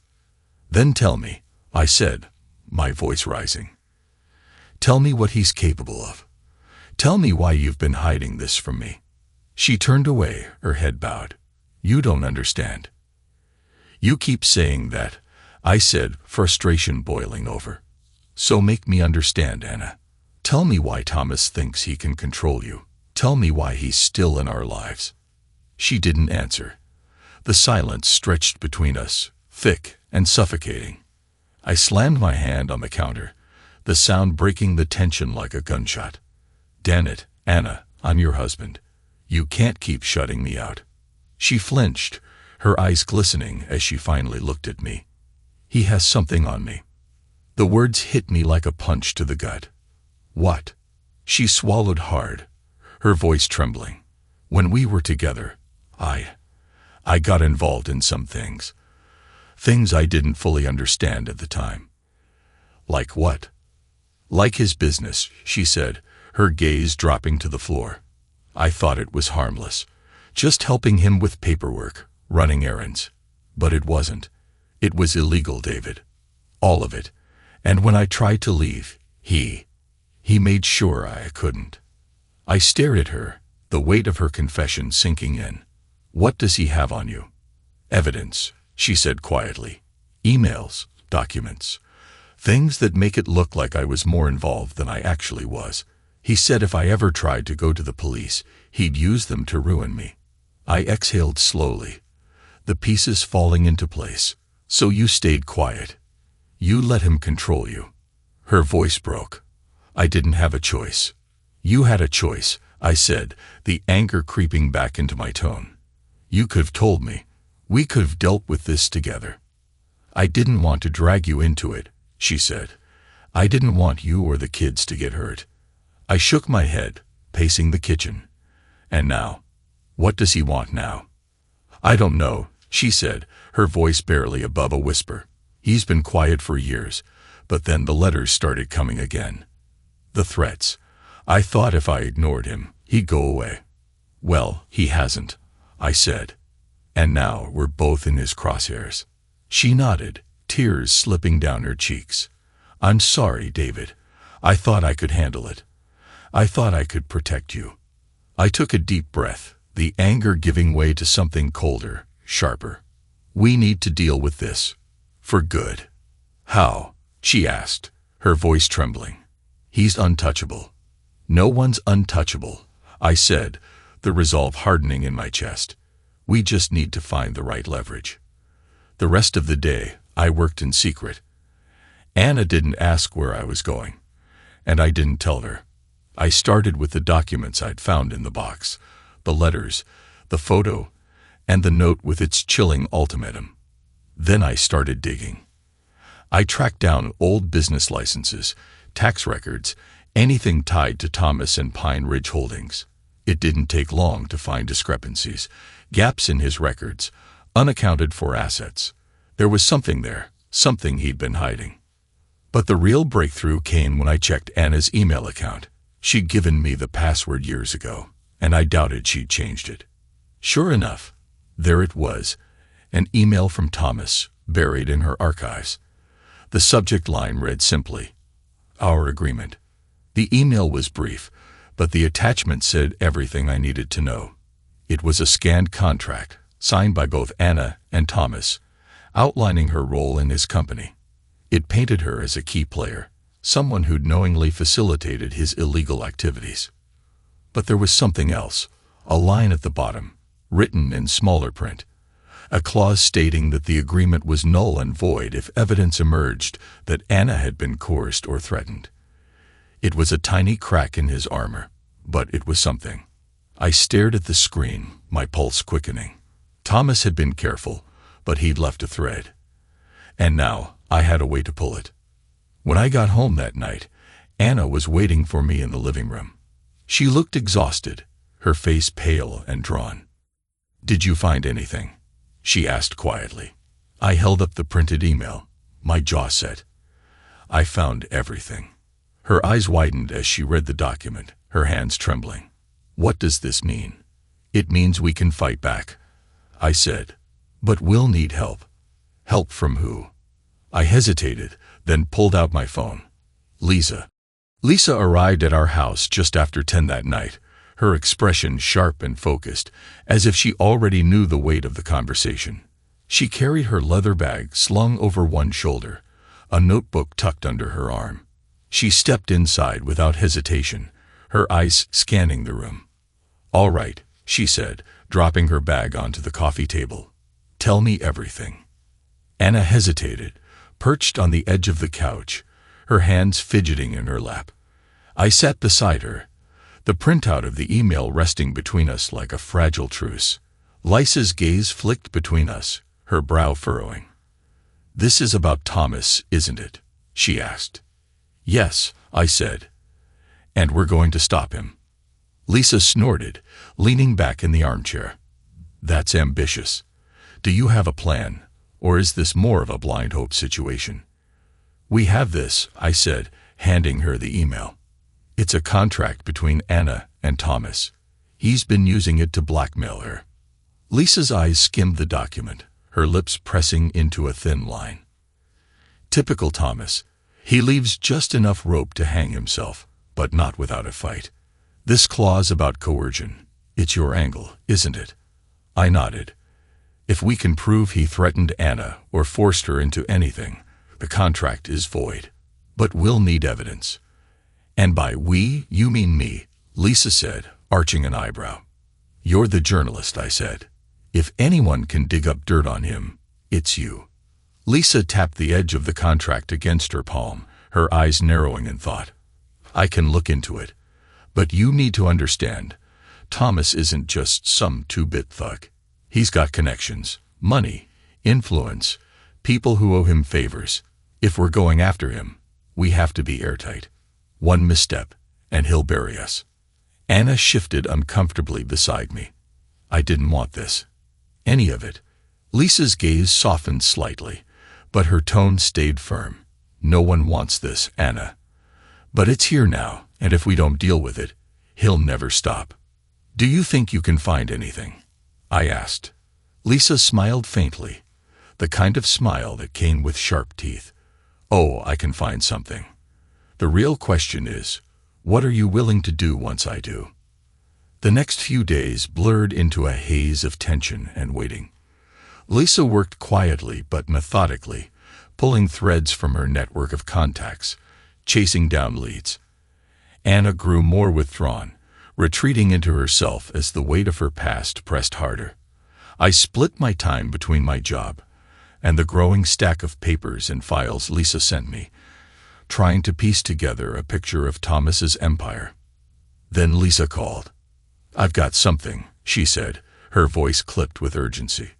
"Then tell me," I said, my voice rising. "Tell me what he's capable of. Tell me why you've been hiding this from me." She turned away, her head bowed. "You don't understand." "You keep saying that," I said, frustration boiling over. "So make me understand, Anna. Tell me why Thomas thinks he can control you. Tell me why he's still in our lives." She didn't answer. The silence stretched between us, thick and suffocating. I slammed my hand on the counter, the sound breaking the tension like a gunshot. "Damn it, Anna, I'm your husband. You can't keep shutting me out." She flinched, her eyes glistening as she finally looked at me. "He has something on me." The words hit me like a punch to the gut. "What?" She swallowed hard, her voice trembling. "When we were together, I got involved in some things. Things I didn't fully understand at the time." "Like what?" "Like his business," she said, her gaze dropping to the floor. "I thought it was harmless, just helping him with paperwork, running errands. But it wasn't. It was illegal, David. All of it. And when I tried to leave, he made sure I couldn't." I stared at her, the weight of her confession sinking in. "What does he have on you?" "Evidence," she said quietly. "Emails, documents, things that make it look like I was more involved than I actually was. He said if I ever tried to go to the police, he'd use them to ruin me." I exhaled slowly, the pieces falling into place. "So you stayed quiet. You let him control you." Her voice broke. "I didn't have a choice." "You had a choice," I said, the anger creeping back into my tone. "You could have told me. We could have dealt with this together." "I didn't want to drag you into it," she said. "I didn't want you or the kids to get hurt." I shook my head, pacing the kitchen. "And now? What does he want now?" "I don't know," she said, her voice barely above a whisper. "He's been quiet for years, but then the letters started coming again. The threats. I thought if I ignored him, he'd go away. Well, he hasn't," I said. "And now we're both in his crosshairs." She nodded, tears slipping down her cheeks. "I'm sorry, David. I thought I could handle it. I thought I could protect you." I took a deep breath, the anger giving way to something colder, sharper. "We need to deal with this. For good." "How?" she asked, her voice trembling. "He's untouchable." "No one's untouchable," I said, the resolve hardening in my chest. "We just need to find the right leverage." The rest of the day, I worked in secret. Anna didn't ask where I was going, and I didn't tell her. I started with the documents I'd found in the box, the letters, the photo, and the note with its chilling ultimatum. Then I started digging. I tracked down old business licenses, tax records, anything tied to Thomas and Pine Ridge Holdings. It didn't take long to find discrepancies, gaps in his records, unaccounted for assets. There was something there, something he'd been hiding. But the real breakthrough came when I checked Anna's email account. She'd given me the password years ago, and I doubted she'd changed it. Sure enough, there it was, an email from Thomas, buried in her archives. The subject line read simply, "Our agreement." The email was brief, but the attachment said everything I needed to know. It was a scanned contract, signed by both Anna and Thomas, outlining her role in his company. It painted her as a key player, someone who'd knowingly facilitated his illegal activities. But there was something else, a line at the bottom, written in smaller print, a clause stating that the agreement was null and void if evidence emerged that Anna had been coerced or threatened. It was a tiny crack in his armor, but it was something. I stared at the screen, my pulse quickening. Thomas had been careful, but he'd left a thread. And now I had a way to pull it. When I got home that night, Anna was waiting for me in the living room. She looked exhausted, her face pale and drawn. "Did you find anything?" she asked quietly. I held up the printed email, my jaw set. "I found everything." Her eyes widened as she read the document, her hands trembling. "What does this mean?" "It means we can fight back," I said. "But we'll need help." "Help from who?" I hesitated, then pulled out my phone. "Lisa." Lisa arrived at our house just after 10 that night, her expression sharp and focused, as if she already knew the weight of the conversation. She carried her leather bag slung over one shoulder, a notebook tucked under her arm. She stepped inside without hesitation, her eyes scanning the room. "All right," she said, dropping her bag onto the coffee table. "Tell me everything." Anna hesitated, perched on the edge of the couch, her hands fidgeting in her lap. I sat beside her, the printout of the email resting between us like a fragile truce. Lisa's gaze flicked between us, her brow furrowing. "This is about Thomas, isn't it?" she asked. "Yes," I said. "And we're going to stop him." Lisa snorted, leaning back in the armchair. "That's ambitious. Do you have a plan, or is this more of a blind hope situation?" "We have this," I said, handing her the email. "It's a contract between Anna and Thomas. He's been using it to blackmail her." Lisa's eyes skimmed the document, her lips pressing into a thin line. "Typical Thomas. He leaves just enough rope to hang himself, but not without a fight. This clause about coercion, it's your angle, isn't it?" I nodded. "If we can prove he threatened Anna or forced her into anything, the contract is void. But we'll need evidence." "And by we, you mean me," Lisa said, arching an eyebrow. "You're the journalist," I said. "If anyone can dig up dirt on him, it's you." Lisa tapped the edge of the contract against her palm, her eyes narrowing in thought. "I can look into it. But you need to understand, Thomas isn't just some two-bit thug. He's got connections, money, influence, people who owe him favors. If we're going after him, we have to be airtight. One misstep, and he'll bury us." Anna shifted uncomfortably beside me. "I didn't want this. Any of it." Lisa's gaze softened slightly, but her tone stayed firm. "No one wants this, Anna. But it's here now, and if we don't deal with it, he'll never stop." "Do you think you can find anything?" I asked. Lisa smiled faintly, the kind of smile that came with sharp teeth. "Oh, I can find something. The real question is, what are you willing to do once I do?" The next few days blurred into a haze of tension and waiting. Lisa worked quietly but methodically, pulling threads from her network of contacts, chasing down leads. Anna grew more withdrawn, retreating into herself as the weight of her past pressed harder. I split my time between my job and the growing stack of papers and files Lisa sent me, trying to piece together a picture of Thomas's empire. Then Lisa called. "I've got something," she said, her voice clipped with urgency.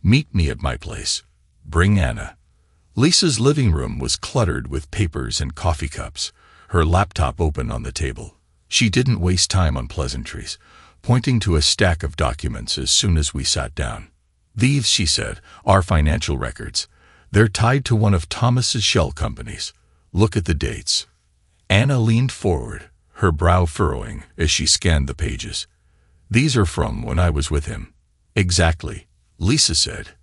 "Meet me at my place. Bring Anna." Lisa's living room was cluttered with papers and coffee cups, her laptop open on the table. She didn't waste time on pleasantries, pointing to a stack of documents as soon as we sat down. "These," she said, "are financial records. They're tied to one of Thomas's shell companies. Look at the dates." Anna leaned forward, her brow furrowing as she scanned the pages. "These are from when I was with him." "Exactly," Lisa said.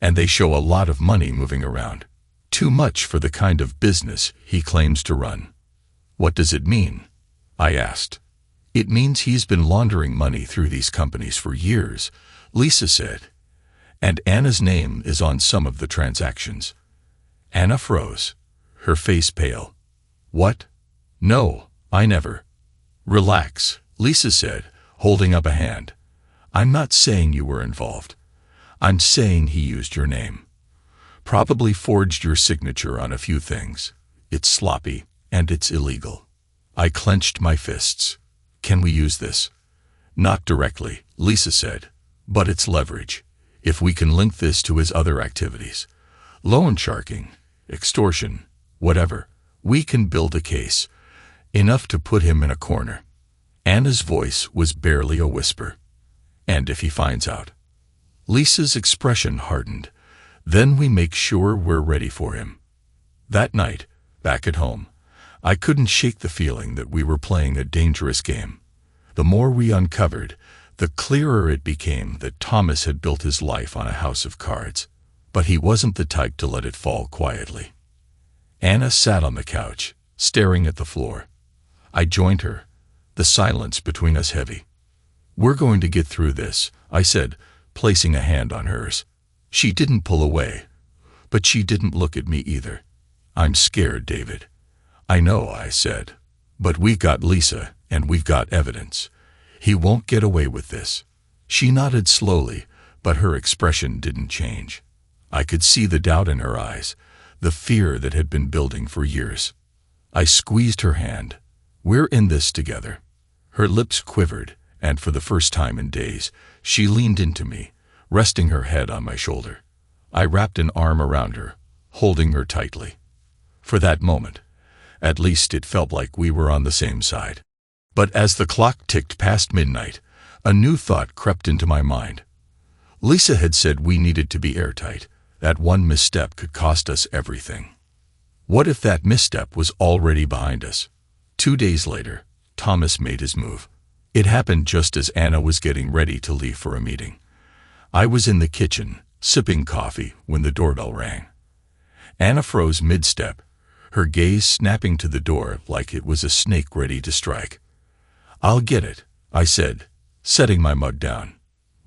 "And they show a lot of money moving around. Too much for the kind of business he claims to run." "What does it mean?" I asked. "It means he's been laundering money through these companies for years," Lisa said. "And Anna's name is on some of the transactions." Anna froze, her face pale. "What? No, I never." "Relax," Lisa said, holding up a hand. "I'm not saying you were involved. I'm saying he used your name. Probably forged your signature on a few things. It's sloppy, and it's illegal." I clenched my fists. "Can we use this?" Not directly, Lisa said, but it's leverage. If we can link this to his other activities, loan sharking, extortion, whatever, we can build a case, enough to put him in a corner. Anna's voice was barely a whisper. And if he finds out? Lisa's expression hardened. Then we make sure we're ready for him. That night, back at home, I couldn't shake the feeling that we were playing a dangerous game. The more we uncovered, the clearer it became that Thomas had built his life on a house of cards. But he wasn't the type to let it fall quietly. Anna sat on the couch, staring at the floor. I joined her, the silence between us heavy. "We're going to get through this," I said, placing a hand on hers. She didn't pull away, but she didn't look at me either. "I'm scared, David." "I know," I said, "but we've got Lisa, and we've got evidence. He won't get away with this." She nodded slowly, but her expression didn't change. I could see the doubt in her eyes, the fear that had been building for years. I squeezed her hand. "We're in this together." Her lips quivered, and for the first time in days, she leaned into me, resting her head on my shoulder. I wrapped an arm around her, holding her tightly. For that moment, at least it felt like we were on the same side. But as the clock ticked past midnight, a new thought crept into my mind. Lisa had said we needed to be airtight, that one misstep could cost us everything. What if that misstep was already behind us? 2 days later, Thomas made his move. It happened just as Anna was getting ready to leave for a meeting. I was in the kitchen, sipping coffee, when the doorbell rang. Anna froze mid-step, her gaze snapping to the door like it was a snake ready to strike. "I'll get it," I said, setting my mug down.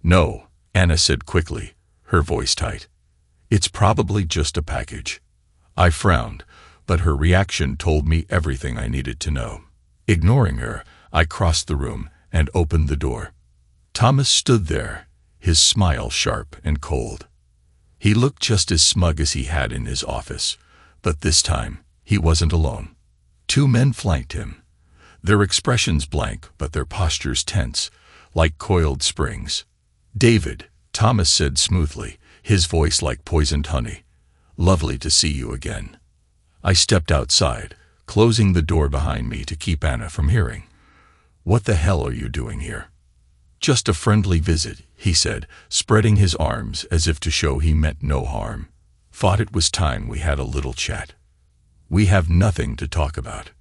"No," Anna said quickly, her voice tight. "It's probably just a package." I frowned, but her reaction told me everything I needed to know. Ignoring her, I crossed the room and opened the door. Thomas stood there, his smile sharp and cold. He looked just as smug as he had in his office, but this time, he wasn't alone. 2 men flanked him, their expressions blank but their postures tense, like coiled springs. "David," Thomas said smoothly, his voice like poisoned honey. "Lovely to see you again." I stepped outside, closing the door behind me to keep Anna from hearing. "What the hell are you doing here?" "Just a friendly visit," he said, spreading his arms as if to show he meant no harm. "Thought it was time we had a little chat." "We have nothing to talk about."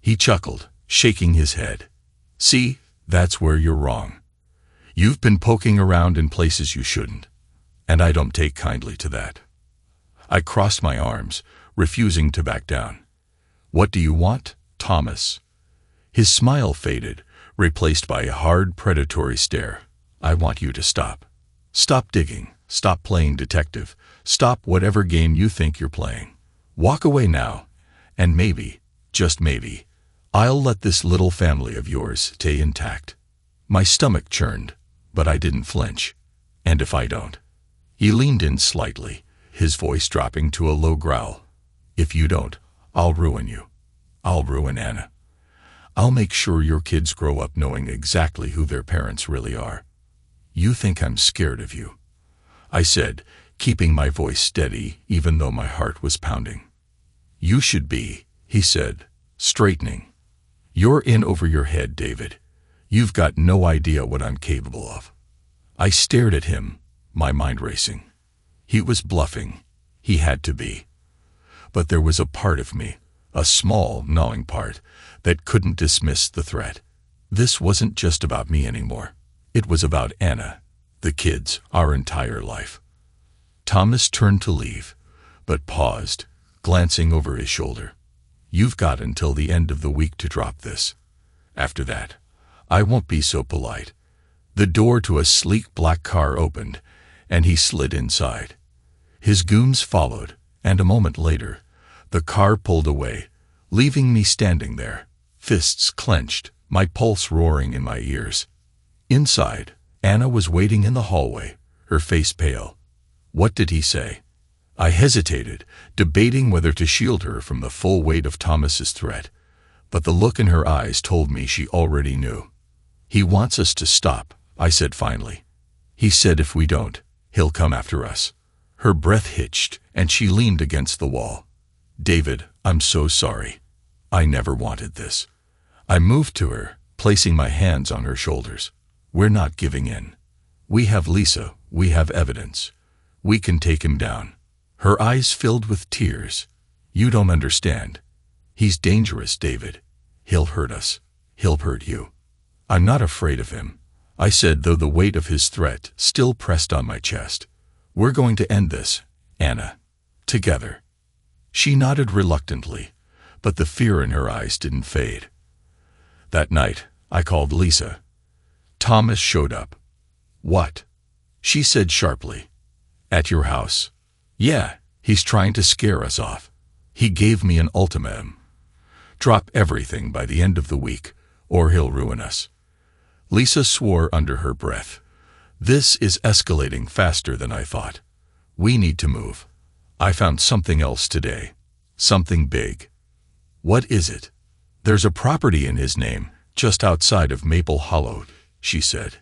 He chuckled, shaking his head. "See, that's where you're wrong. You've been poking around in places you shouldn't, and I don't take kindly to that." I crossed my arms, refusing to back down. "What do you want, Thomas?" His smile faded, replaced by a hard, predatory stare. "I want you to stop. Stop digging, stop playing detective, stop whatever game you think you're playing. Walk away now, and maybe, just maybe, I'll let this little family of yours stay intact." My stomach churned, but I didn't flinch. "And if I don't?" He leaned in slightly, his voice dropping to a low growl. "If you don't, I'll ruin you. I'll ruin Anna. I'll make sure your kids grow up knowing exactly who their parents really are." "You think I'm scared of you?" I said, keeping my voice steady even though my heart was pounding. "You should be," he said, straightening. "You're in over your head, David. You've got no idea what I'm capable of." I stared at him, my mind racing. He was bluffing. He had to be. But there was a part of me, a small, gnawing part, that couldn't dismiss the threat. This wasn't just about me anymore. It was about Anna, the kids, our entire life. Thomas turned to leave, but paused, glancing over his shoulder. "You've got until the end of the week to drop this. After that, I won't be so polite." The door to a sleek black car opened, and he slid inside. His goons followed, and a moment later, the car pulled away, leaving me standing there, fists clenched, my pulse roaring in my ears. Inside, Anna was waiting in the hallway, her face pale. What did he say? I hesitated, debating whether to shield her from the full weight of Thomas's threat, but the look in her eyes told me she already knew. He wants us to stop, I said finally. He said if we don't, he'll come after us. Her breath hitched, and she leaned against the wall. David, I'm so sorry. I never wanted this. I moved to her, placing my hands on her shoulders. We're not giving in. We have Lisa, we have evidence. We can take him down. Her eyes filled with tears. You don't understand. He's dangerous, David. He'll hurt us. He'll hurt you. I'm not afraid of him, I said, though the weight of his threat still pressed on my chest. We're going to end this, Anna. Together. She nodded reluctantly, but the fear in her eyes didn't fade. That night, I called Lisa. Thomas showed up. What? She said sharply. At your house. Yeah, he's trying to scare us off. He gave me an ultimatum. Drop everything by the end of the week, or he'll ruin us. Lisa swore under her breath. This is escalating faster than I thought. We need to move. I found something else today. Something big. What is it? There's a property in his name, just outside of Maple Hollow, she said.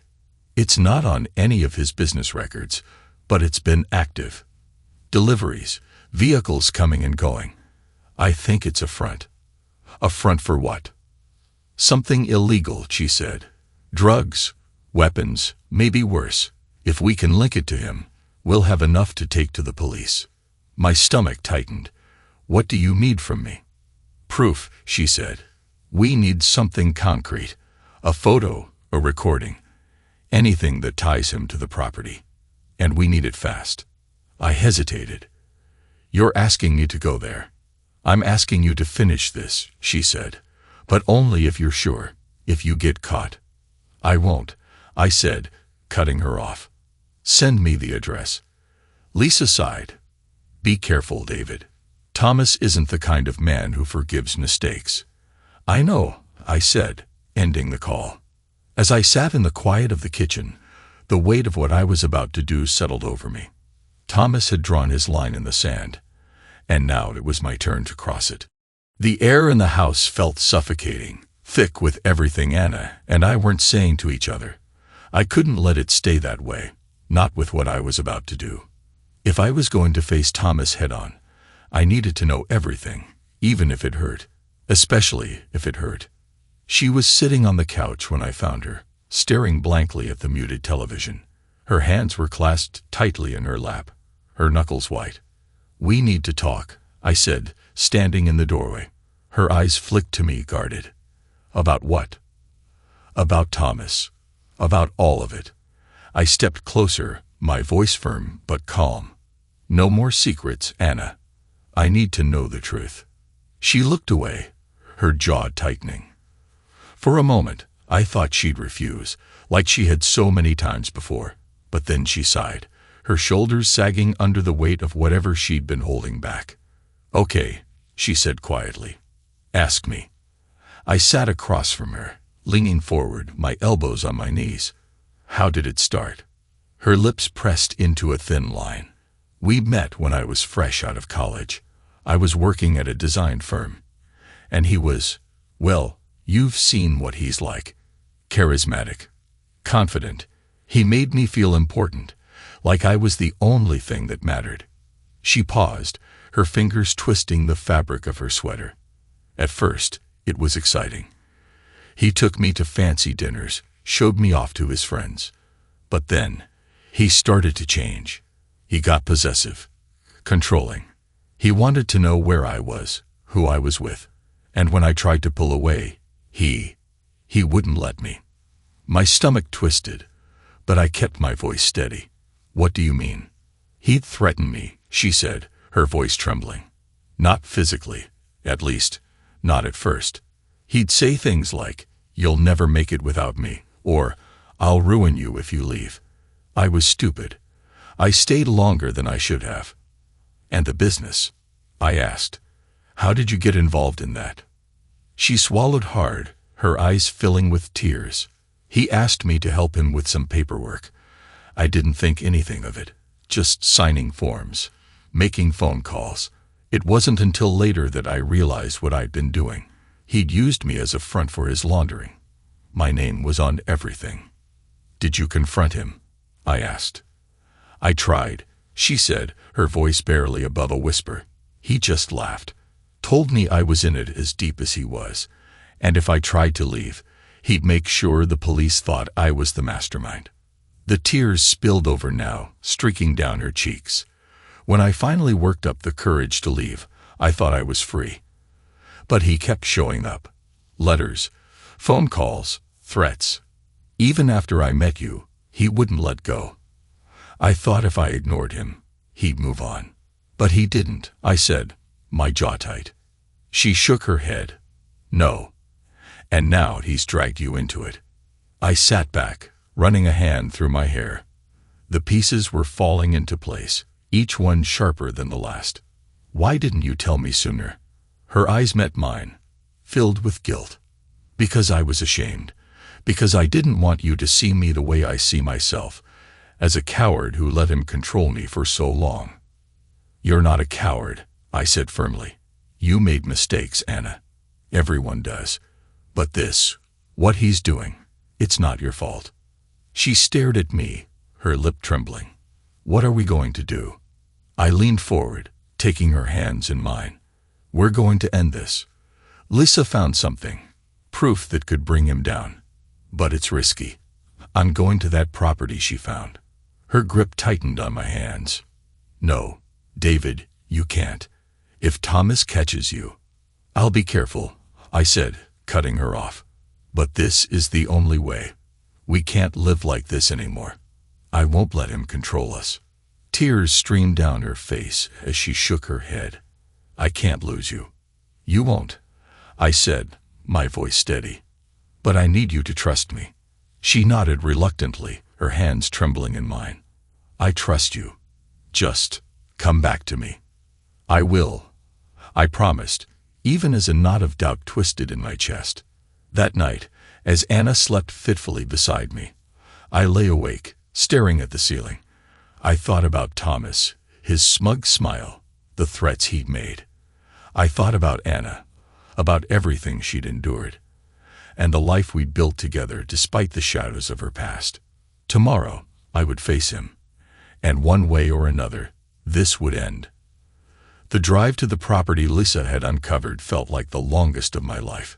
It's not on any of his business records, but it's been active. Deliveries, vehicles coming and going. I think it's a front. A front for what? Something illegal, she said. Drugs, weapons, maybe worse. If we can link it to him, we'll have enough to take to the police. My stomach tightened. What do you need from me? Proof, she said. We need something concrete. A photo, a recording. Anything that ties him to the property. And we need it fast. I hesitated. You're asking me to go there. I'm asking you to finish this, she said. But only if you're sure, if you get caught. I won't, I said, cutting her off. Send me the address. Lisa sighed. Be careful, David. Thomas isn't the kind of man who forgives mistakes. I know, I said, ending the call. As I sat in the quiet of the kitchen, the weight of what I was about to do settled over me. Thomas had drawn his line in the sand, and now it was my turn to cross it. The air in the house felt suffocating, thick with everything Anna and I weren't saying to each other. I couldn't let it stay that way, not with what I was about to do. If I was going to face Thomas head-on, I needed to know everything, even if it hurt, especially if it hurt. She was sitting on the couch when I found her, staring blankly at the muted television. Her hands were clasped tightly in her lap, her knuckles white. We need to talk, I said, standing in the doorway. Her eyes flicked to me, guarded. About what? About Thomas. About all of it. I stepped closer, my voice firm but calm. No more secrets, Anna. I need to know the truth. She looked away, her jaw tightening. For a moment, I thought she'd refuse, like she had so many times before. But then she sighed, her shoulders sagging under the weight of whatever she'd been holding back. Okay, she said quietly. Ask me. I sat across from her, leaning forward, my elbows on my knees. How did it start? Her lips pressed into a thin line. We met when I was fresh out of college. I was working at a design firm. And he was, well, you've seen what he's like. Charismatic. Confident. He made me feel important, like I was the only thing that mattered. She paused, her fingers twisting the fabric of her sweater. At first, it was exciting. He took me to fancy dinners, showed me off to his friends. But then, he started to change. He got possessive, controlling. He wanted to know where I was, who I was with. And when I tried to pull away, he wouldn't let me. My stomach twisted, but I kept my voice steady. What do you mean? He'd threaten me, she said, her voice trembling. Not physically, at least, not at first. He'd say things like, you'll never make it without me, or I'll ruin you if you leave. I was stupid. I stayed longer than I should have. And the business? I asked. How did you get involved in that? She swallowed hard, her eyes filling with tears. He asked me to help him with some paperwork. I didn't think anything of it, just signing forms, making phone calls. It wasn't until later that I realized what I'd been doing. He'd used me as a front for his laundering. My name was on everything. Did you confront him? I asked. I tried, she said, her voice barely above a whisper. He just laughed, told me I was in it as deep as he was, and if I tried to leave, he'd make sure the police thought I was the mastermind. The tears spilled over now, streaking down her cheeks. When I finally worked up the courage to leave, I thought I was free. But he kept showing up. Letters, phone calls, threats. Even after I met you, he wouldn't let go. I thought if I ignored him, he'd move on. But he didn't, I said, my jaw tight. She shook her head. No. And now he's dragged you into it. I sat back, running a hand through my hair. The pieces were falling into place, each one sharper than the last. Why didn't you tell me sooner? Her eyes met mine, filled with guilt. Because I was ashamed. Because I didn't want you to see me the way I see myself, as a coward who let him control me for so long. You're not a coward, I said firmly. You made mistakes, Anna. Everyone does. But this, what he's doing, it's not your fault. She stared at me, her lip trembling. What are we going to do? I leaned forward, taking her hands in mine. We're going to end this. Lisa found something, proof that could bring him down. But it's risky. I'm going to that property she found. Her grip tightened on my hands. No, David, you can't. If Thomas catches you, I'll be careful, I said, cutting her off. But this is the only way. We can't live like this anymore. I won't let him control us. Tears streamed down her face as she shook her head. I can't lose you. You won't, I said, my voice steady. But I need you to trust me. She nodded reluctantly, her hands trembling in mine. I trust you. Just come back to me. I will, I promised, even as a knot of doubt twisted in my chest. That night, as Anna slept fitfully beside me, I lay awake, staring at the ceiling. I thought about Thomas, his smug smile, the threats he'd made. I thought about Anna, about everything she'd endured, and the life we'd built together despite the shadows of her past. Tomorrow, I would face him, and one way or another, this would end. The drive to the property Lisa had uncovered felt like the longest of my life.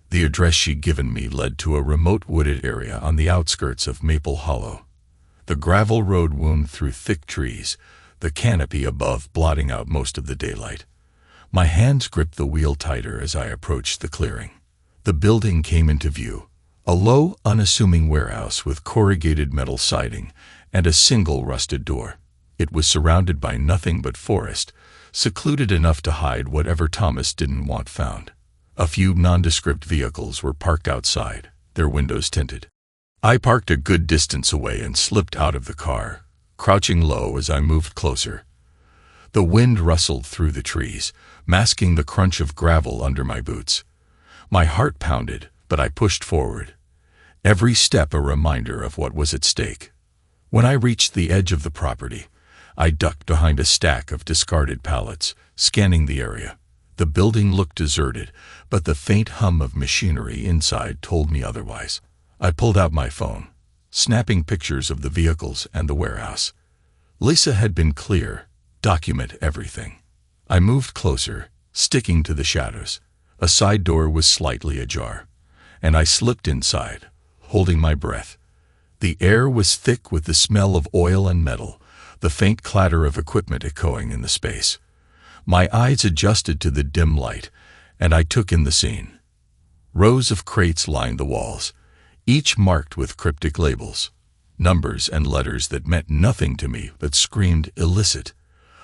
The address she'd given me led to a remote wooded area on the outskirts of Maple Hollow. The gravel road wound through thick trees, the canopy above blotting out most of the daylight. My hands gripped the wheel tighter as I approached the clearing. The building came into view, a low, unassuming warehouse with corrugated metal siding and a single rusted door. It was surrounded by nothing but forest, secluded enough to hide whatever Thomas didn't want found. A few nondescript vehicles were parked outside, their windows tinted. I parked a good distance away and slipped out of the car, crouching low as I moved closer. The wind rustled through the trees, masking the crunch of gravel under my boots. My heart pounded, but I pushed forward, every step a reminder of what was at stake. When I reached the edge of the property, I ducked behind a stack of discarded pallets, scanning the area. The building looked deserted, but the faint hum of machinery inside told me otherwise. I pulled out my phone, snapping pictures of the vehicles and the warehouse. Lisa had been clear, document everything. I moved closer, sticking to the shadows. A side door was slightly ajar, and I slipped inside, holding my breath. The air was thick with the smell of oil and metal, the faint clatter of equipment echoing in the space. My eyes adjusted to the dim light, and I took in the scene. Rows of crates lined the walls, each marked with cryptic labels, numbers and letters that meant nothing to me but screamed illicit.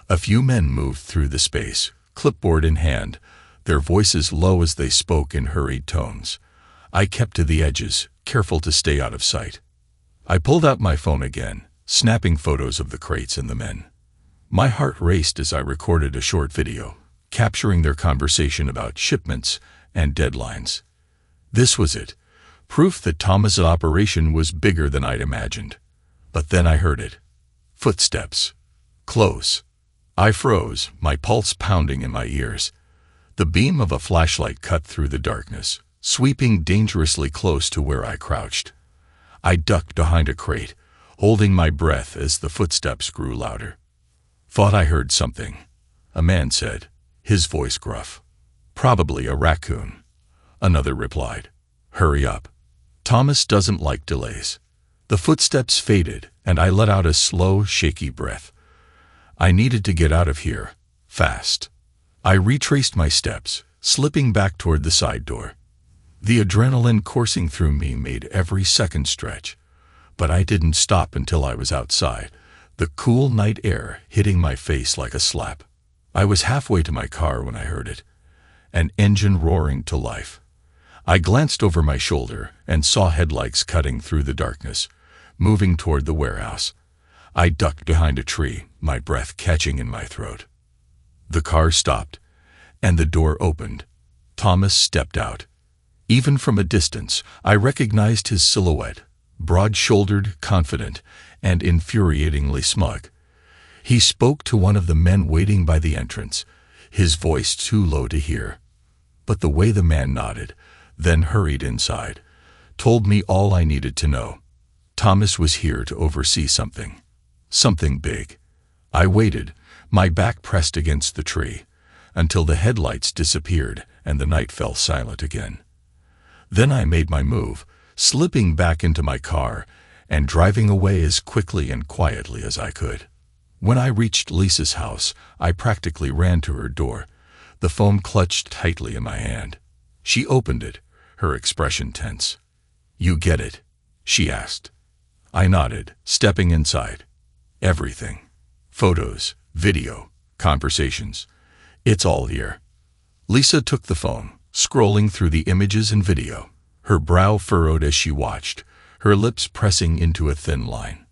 A few men moved through the space, clipboard in hand, their voices low as they spoke in hurried tones. I kept to the edges, careful to stay out of sight. I pulled out my phone again, snapping photos of the crates and the men. My heart raced as I recorded a short video, capturing their conversation about shipments and deadlines. This was it, proof that Thomas's operation was bigger than I'd imagined. But then I heard it. Footsteps. Close. I froze, my pulse pounding in my ears. The beam of a flashlight cut through the darkness, sweeping dangerously close to where I crouched. I ducked behind a crate, holding my breath as the footsteps grew louder. "Thought I heard something," a man said, his voice gruff. "Probably a raccoon," another replied. "Hurry up. Thomas doesn't like delays." The footsteps faded, and I let out a slow, shaky breath. I needed to get out of here, fast. I retraced my steps, slipping back toward the side door. The adrenaline coursing through me made every second stretch, but I didn't stop until I was outside, the cool night air hitting my face like a slap. I was halfway to my car when I heard it, an engine roaring to life. I glanced over my shoulder and saw headlights cutting through the darkness, moving toward the warehouse. I ducked behind a tree, my breath catching in my throat. The car stopped, and the door opened. Thomas stepped out. Even from a distance, I recognized his silhouette, broad-shouldered, confident, and infuriatingly smug. He spoke to one of the men waiting by the entrance, his voice too low to hear. But the way the man nodded, then hurried inside, told me all I needed to know. Thomas was here to oversee something. Something big. I waited, my back pressed against the tree, until the headlights disappeared and the night fell silent again. Then I made my move, slipping back into my car and driving away as quickly and quietly as I could. When I reached Lisa's house, I practically ran to her door, the phone clutched tightly in my hand. She opened it, her expression tense. "You get it?" she asked. I nodded, stepping inside. "Everything. Photos, video, conversations. It's all here." Lisa took the phone, scrolling through the images and video, her brow furrowed as she watched, her lips pressing into a thin line.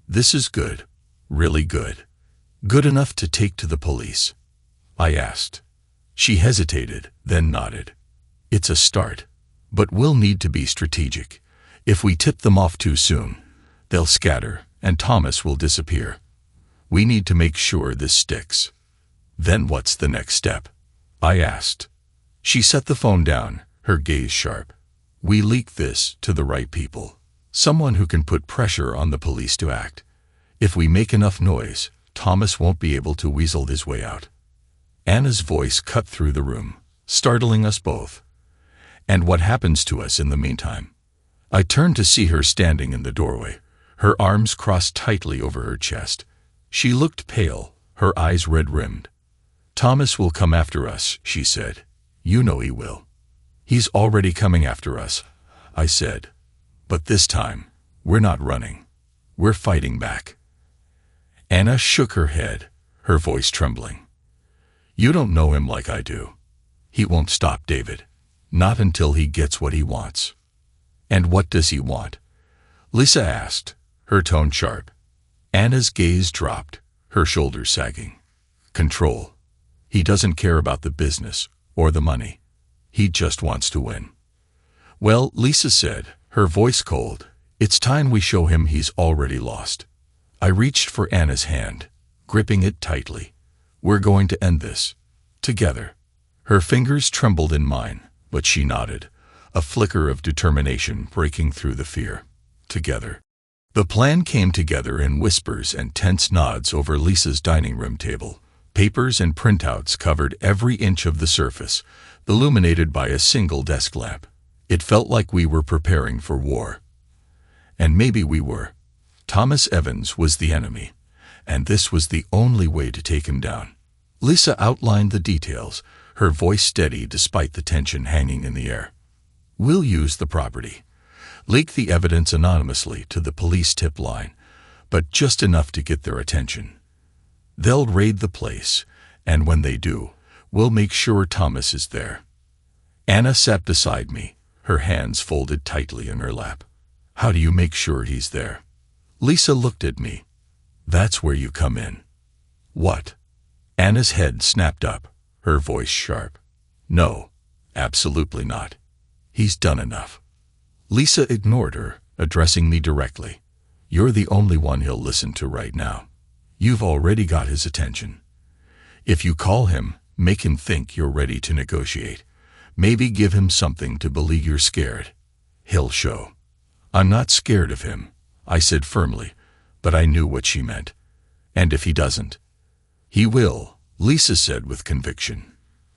"This is good. Really good. Good enough to take to the police?" I asked. She hesitated, then nodded. "It's a start, but we'll need to be strategic. If we tip them off too soon, they'll scatter and Thomas will disappear. We need to make sure this sticks." "Then what's the next step?" I asked. She set the phone down, her gaze sharp. "We leak this to the right people, someone who can put pressure on the police to act. If we make enough noise, Thomas won't be able to weasel his way out." Anna's voice cut through the room, startling us both. "And what happens to us in the meantime?" I turned to see her standing in the doorway, her arms crossed tightly over her chest. She looked pale, her eyes red-rimmed. "Thomas will come after us," she said. "You know he will." "He's already coming after us," I said. "But this time, we're not running. We're fighting back." Anna shook her head, her voice trembling. "You don't know him like I do. He won't stop, David. Not until he gets what he wants." "And what does he want?" Lisa asked, her tone sharp. Anna's gaze dropped, her shoulders sagging. "Control. He doesn't care about the business or the money. He just wants to win." "Well," Lisa said, her voice cold, "it's time we show him he's already lost." I reached for Anna's hand, gripping it tightly. "We're going to end this. Together." Her fingers trembled in mine, but she nodded, a flicker of determination breaking through the fear. Together. The plan came together in whispers and tense nods over Lisa's dining room table. Papers and printouts covered every inch of the surface, illuminated by a single desk lamp. It felt like we were preparing for war. And maybe we were. Thomas Evans was the enemy, and this was the only way to take him down. Lisa outlined the details, her voice steady despite the tension hanging in the air. "We'll use the property. Leak the evidence anonymously to the police tip line, but just enough to get their attention. They'll raid the place, and when they do, we'll make sure Thomas is there." Anna sat beside me, her hands folded tightly in her lap. "How do you make sure he's there?" Lisa looked at me. "That's where you come in." "What?" Anna's head snapped up, her voice sharp. "No, absolutely not. He's done enough." Lisa ignored her, addressing me directly. "You're the only one he'll listen to right now. You've already got his attention. If you call him, make him think you're ready to negotiate. Maybe give him something to believe you're scared. He'll show. I'm not scared of him, I said firmly, but I knew what she meant. And if he doesn't? He will, Lisa said with conviction.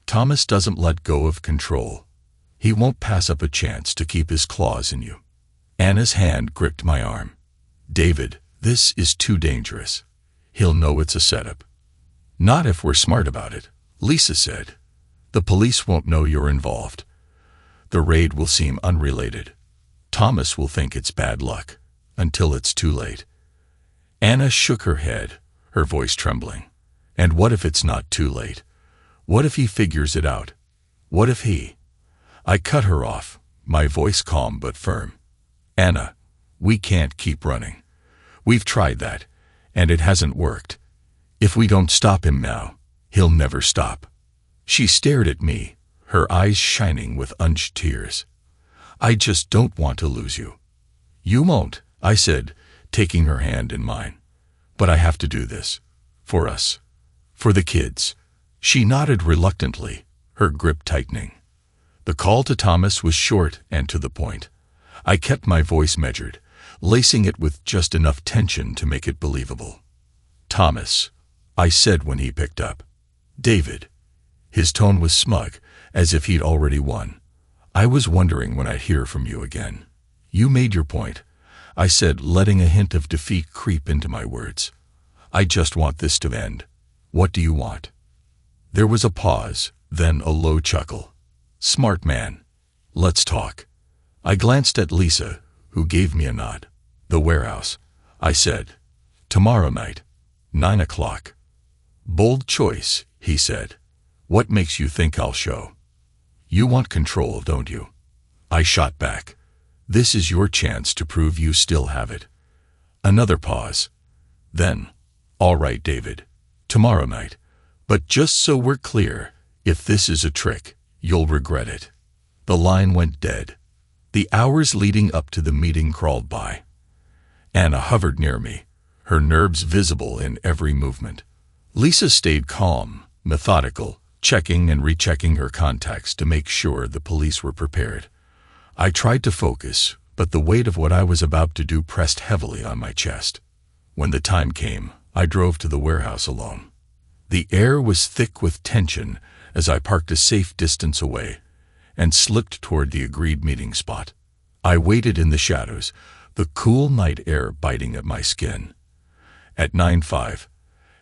Thomas doesn't let go of control. He won't pass up a chance to keep his claws in you. Anna's hand gripped my arm. David, this is too dangerous. He'll know it's a setup. Not if we're smart about it, Lisa said. The police won't know you're involved. The raid will seem unrelated. Thomas will think it's bad luck, until it's too late. Anna shook her head, her voice trembling. And what if it's not too late? What if he figures it out? What if he... I cut her off, my voice calm but firm. Anna, we can't keep running. We've tried that, and it hasn't worked. If we don't stop him now, he'll never stop. She stared at me, her eyes shining with unshed tears. I just don't want to lose you. You won't, I said, taking her hand in mine. But I have to do this. For us. For the kids. She nodded reluctantly, her grip tightening. The call to Thomas was short and to the point. I kept my voice measured, lacing it with just enough tension to make it believable. Thomas, I said when he picked up. David. His tone was smug, as if he'd already won. I was wondering when I'd hear from you again. You made your point, I said, letting a hint of defeat creep into my words. I just want this to end. What do you want? There was a pause, then a low chuckle. Smart man. Let's talk. I glanced at Lisa, who gave me a nod. The warehouse, I said. Tomorrow night, 9 o'clock. Bold choice, he said. What makes you think I'll show? You want control, don't you? I shot back. This is your chance to prove you still have it. Another pause. Then, all right, David. Tomorrow night. But just so we're clear, if this is a trick, you'll regret it. The line went dead. The hours leading up to the meeting crawled by. Anna hovered near me, her nerves visible in every movement. Lisa stayed calm, methodical, checking and rechecking her contacts to make sure the police were prepared. I tried to focus, but the weight of what I was about to do pressed heavily on my chest. When the time came, I drove to the warehouse alone. The air was thick with tension as I parked a safe distance away and slipped toward the agreed meeting spot. I waited in the shadows, the cool night air biting at my skin. At 9:05,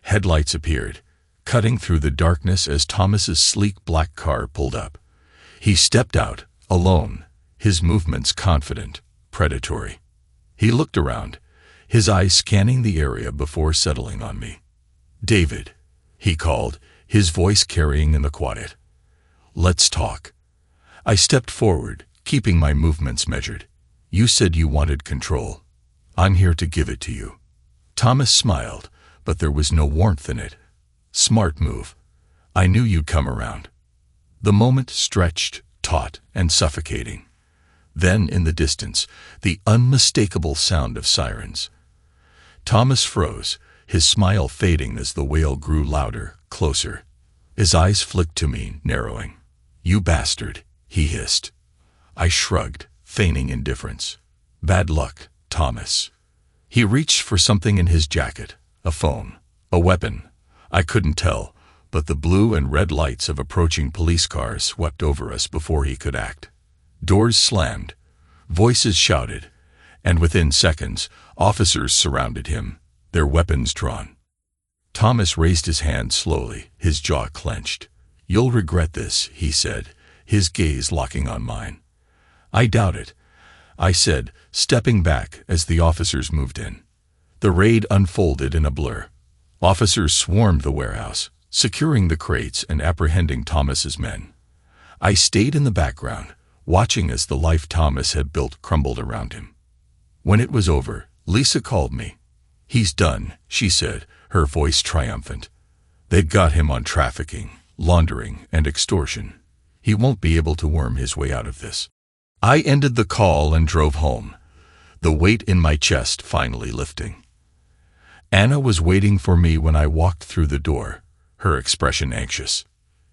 headlights appeared, cutting through the darkness as Thomas's sleek black car pulled up. He stepped out, alone, his movements confident, predatory. He looked around, his eyes scanning the area before settling on me. David, he called, his voice carrying in the quiet. Let's talk. I stepped forward, keeping my movements measured. You said you wanted control. I'm here to give it to you. Thomas smiled, but there was no warmth in it. Smart move. I knew you'd come around. The moment stretched, taut, and suffocating. Then, in the distance, the unmistakable sound of sirens. Thomas froze, his smile fading as the wail grew louder, closer. His eyes flicked to me, narrowing. You bastard, he hissed. I shrugged, feigning indifference. Bad luck, Thomas. He reached for something in his jacket, a phone, a weapon. I couldn't tell, but the blue and red lights of approaching police cars swept over us before he could act. Doors slammed, voices shouted, and within seconds, officers surrounded him, their weapons drawn. Thomas raised his hand slowly, his jaw clenched. You'll regret this, he said, his gaze locking on mine. I doubt it, I said, stepping back as the officers moved in. The raid unfolded in a blur. Officers swarmed the warehouse, securing the crates and apprehending Thomas's men. I stayed in the background, watching as the life Thomas had built crumbled around him. When it was over, Lisa called me. He's done, she said, her voice triumphant. They'd got him on trafficking, laundering, and extortion. He won't be able to worm his way out of this. I ended the call and drove home, the weight in my chest finally lifting. Anna was waiting for me when I walked through the door, her expression anxious.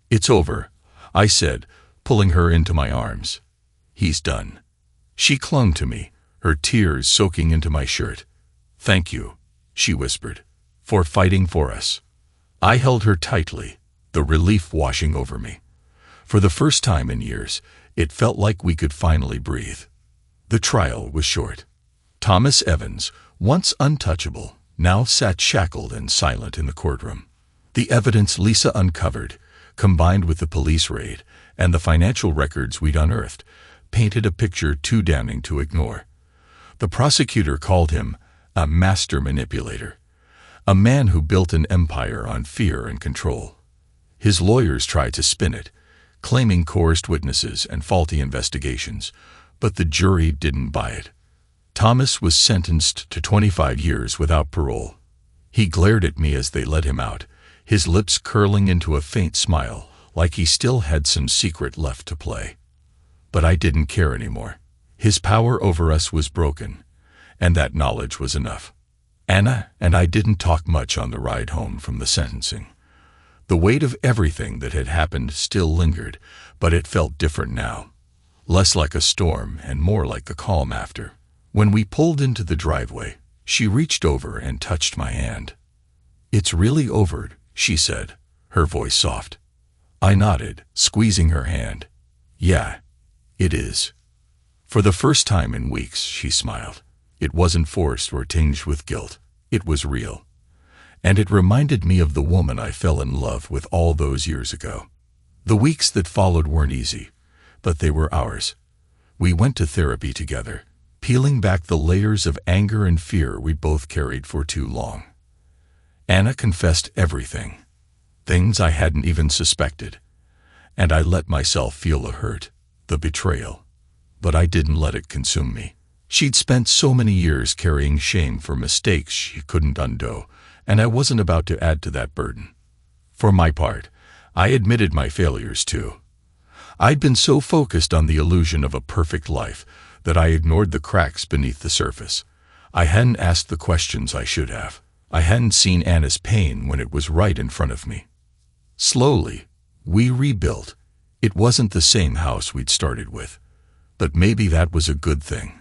It's over, I said, pulling her into my arms. "He's done." She clung to me, her tears soaking into my shirt. "Thank you," she whispered, "for fighting for us." I held her tightly, the relief washing over me. For the first time in years, it felt like we could finally breathe. The trial was short. Thomas Evans, once untouchable, now sat shackled and silent in the courtroom. The evidence Lisa uncovered, combined with the police raid and the financial records we'd unearthed, painted a picture too damning to ignore. The prosecutor called him a master manipulator, a man who built an empire on fear and control. His lawyers tried to spin it, claiming coerced witnesses and faulty investigations, but the jury didn't buy it. Thomas was sentenced to 25 years without parole. He glared at me as they let him out, his lips curling into a faint smile, like he still had some secret left to play. But I didn't care anymore. His power over us was broken, and that knowledge was enough. Anna and I didn't talk much on the ride home from the sentencing. The weight of everything that had happened still lingered, but it felt different now. Less like a storm and more like the calm after. When we pulled into the driveway, she reached over and touched my hand. "It's really over," she said, her voice soft. I nodded, squeezing her hand. "Yeah, it is." For the first time in weeks, she smiled. It wasn't forced or tinged with guilt. It was real. And it reminded me of the woman I fell in love with all those years ago. The weeks that followed weren't easy, but they were ours. We went to therapy together, peeling back the layers of anger and fear we both carried for too long. Anna confessed everything, things I hadn't even suspected, and I let myself feel the hurt, the betrayal, but I didn't let it consume me. She'd spent so many years carrying shame for mistakes she couldn't undo, and I wasn't about to add to that burden. For my part, I admitted my failures too. I'd been so focused on the illusion of a perfect life that I ignored the cracks beneath the surface. I hadn't asked the questions I should have. I hadn't seen Anna's pain when it was right in front of me. Slowly, we rebuilt. It wasn't the same house we'd started with, but maybe that was a good thing.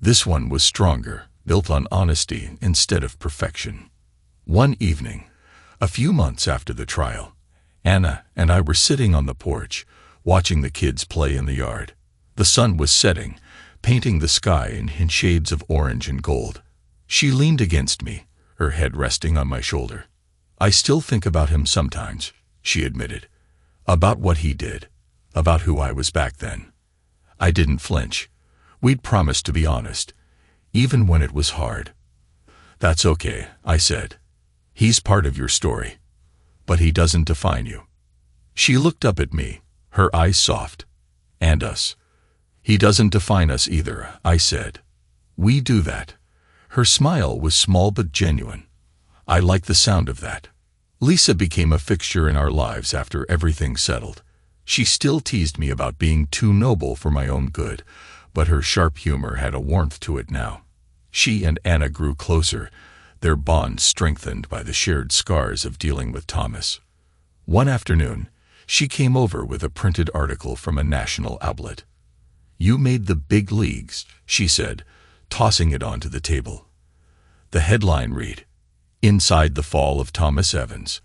This one was stronger, built on honesty instead of perfection. One evening, a few months after the trial, Anna and I were sitting on the porch, watching the kids play in the yard. The sun was setting, painting the sky in shades of orange and gold. She leaned against me, her head resting on my shoulder. "I still think about him sometimes," she admitted. "About what he did, about who I was back then." I didn't flinch. We'd promised to be honest, even when it was hard. "That's okay," I said. "He's part of your story, but he doesn't define you." She looked up at me, her eyes soft. "And us. He doesn't define us either," I said. "We do that." Her smile was small but genuine. I liked the sound of that. Lisa became a fixture in our lives after everything settled. She still teased me about being too noble for my own good, but her sharp humor had a warmth to it now. She and Anna grew closer, their bond strengthened by the shared scars of dealing with Thomas. One afternoon, she came over with a printed article from a national outlet. "You made the big leagues," she said, tossing it onto the table. The headline read, "Inside the Fall of Thomas Evans,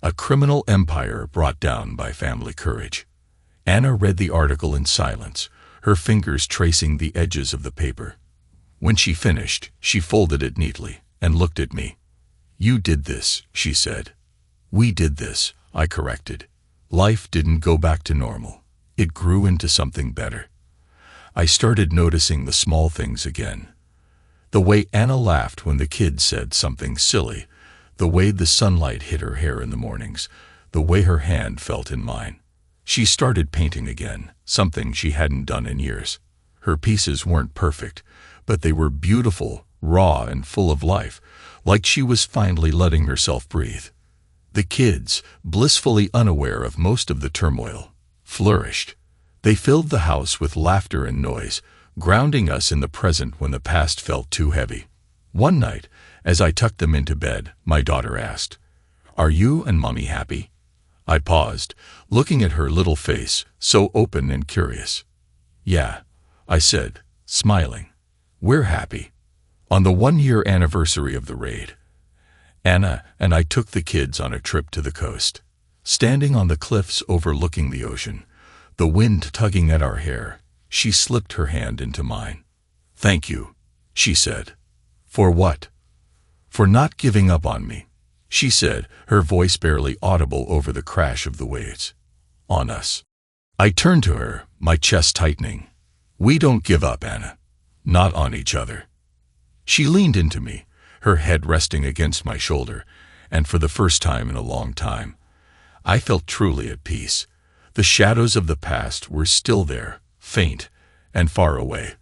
a criminal empire brought down by family courage." Anna read the article in silence, her fingers tracing the edges of the paper. When she finished, she folded it neatly and looked at me. "You did this," she said. "We did this," I corrected. Life didn't go back to normal. It grew into something better. I started noticing the small things again. The way Anna laughed when the kids said something silly, the way the sunlight hit her hair in the mornings, the way her hand felt in mine. She started painting again, something she hadn't done in years. Her pieces weren't perfect, but they were beautiful, raw, and full of life, like she was finally letting herself breathe. The kids, blissfully unaware of most of the turmoil, flourished. They filled the house with laughter and noise, grounding us in the present when the past felt too heavy. One night, as I tucked them into bed, my daughter asked, "Are you and Mommy happy?" I paused, looking at her little face, so open and curious. "Yeah," I said, smiling. "We're happy." On the 1-year anniversary of the raid, Anna and I took the kids on a trip to the coast. Standing on the cliffs overlooking the ocean, the wind tugging at our hair, she slipped her hand into mine. "Thank you," she said. "For what?" "For not giving up on me," she said, her voice barely audible over the crash of the waves. "On us." I turned to her, my chest tightening. "We don't give up, Anna. Not on each other." She leaned into me, her head resting against my shoulder, and for the first time in a long time, I felt truly at peace. The shadows of the past were still there, faint and far away,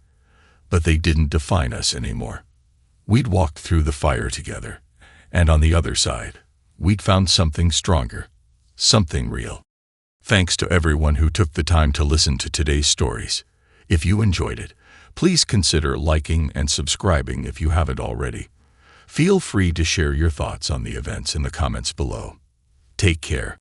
but they didn't define us anymore. We'd walked through the fire together, and on the other side, we'd found something stronger, something real. Thanks to everyone who took the time to listen to today's stories. If you enjoyed it, please consider liking and subscribing if you haven't already. Feel free to share your thoughts on the events in the comments below. Take care.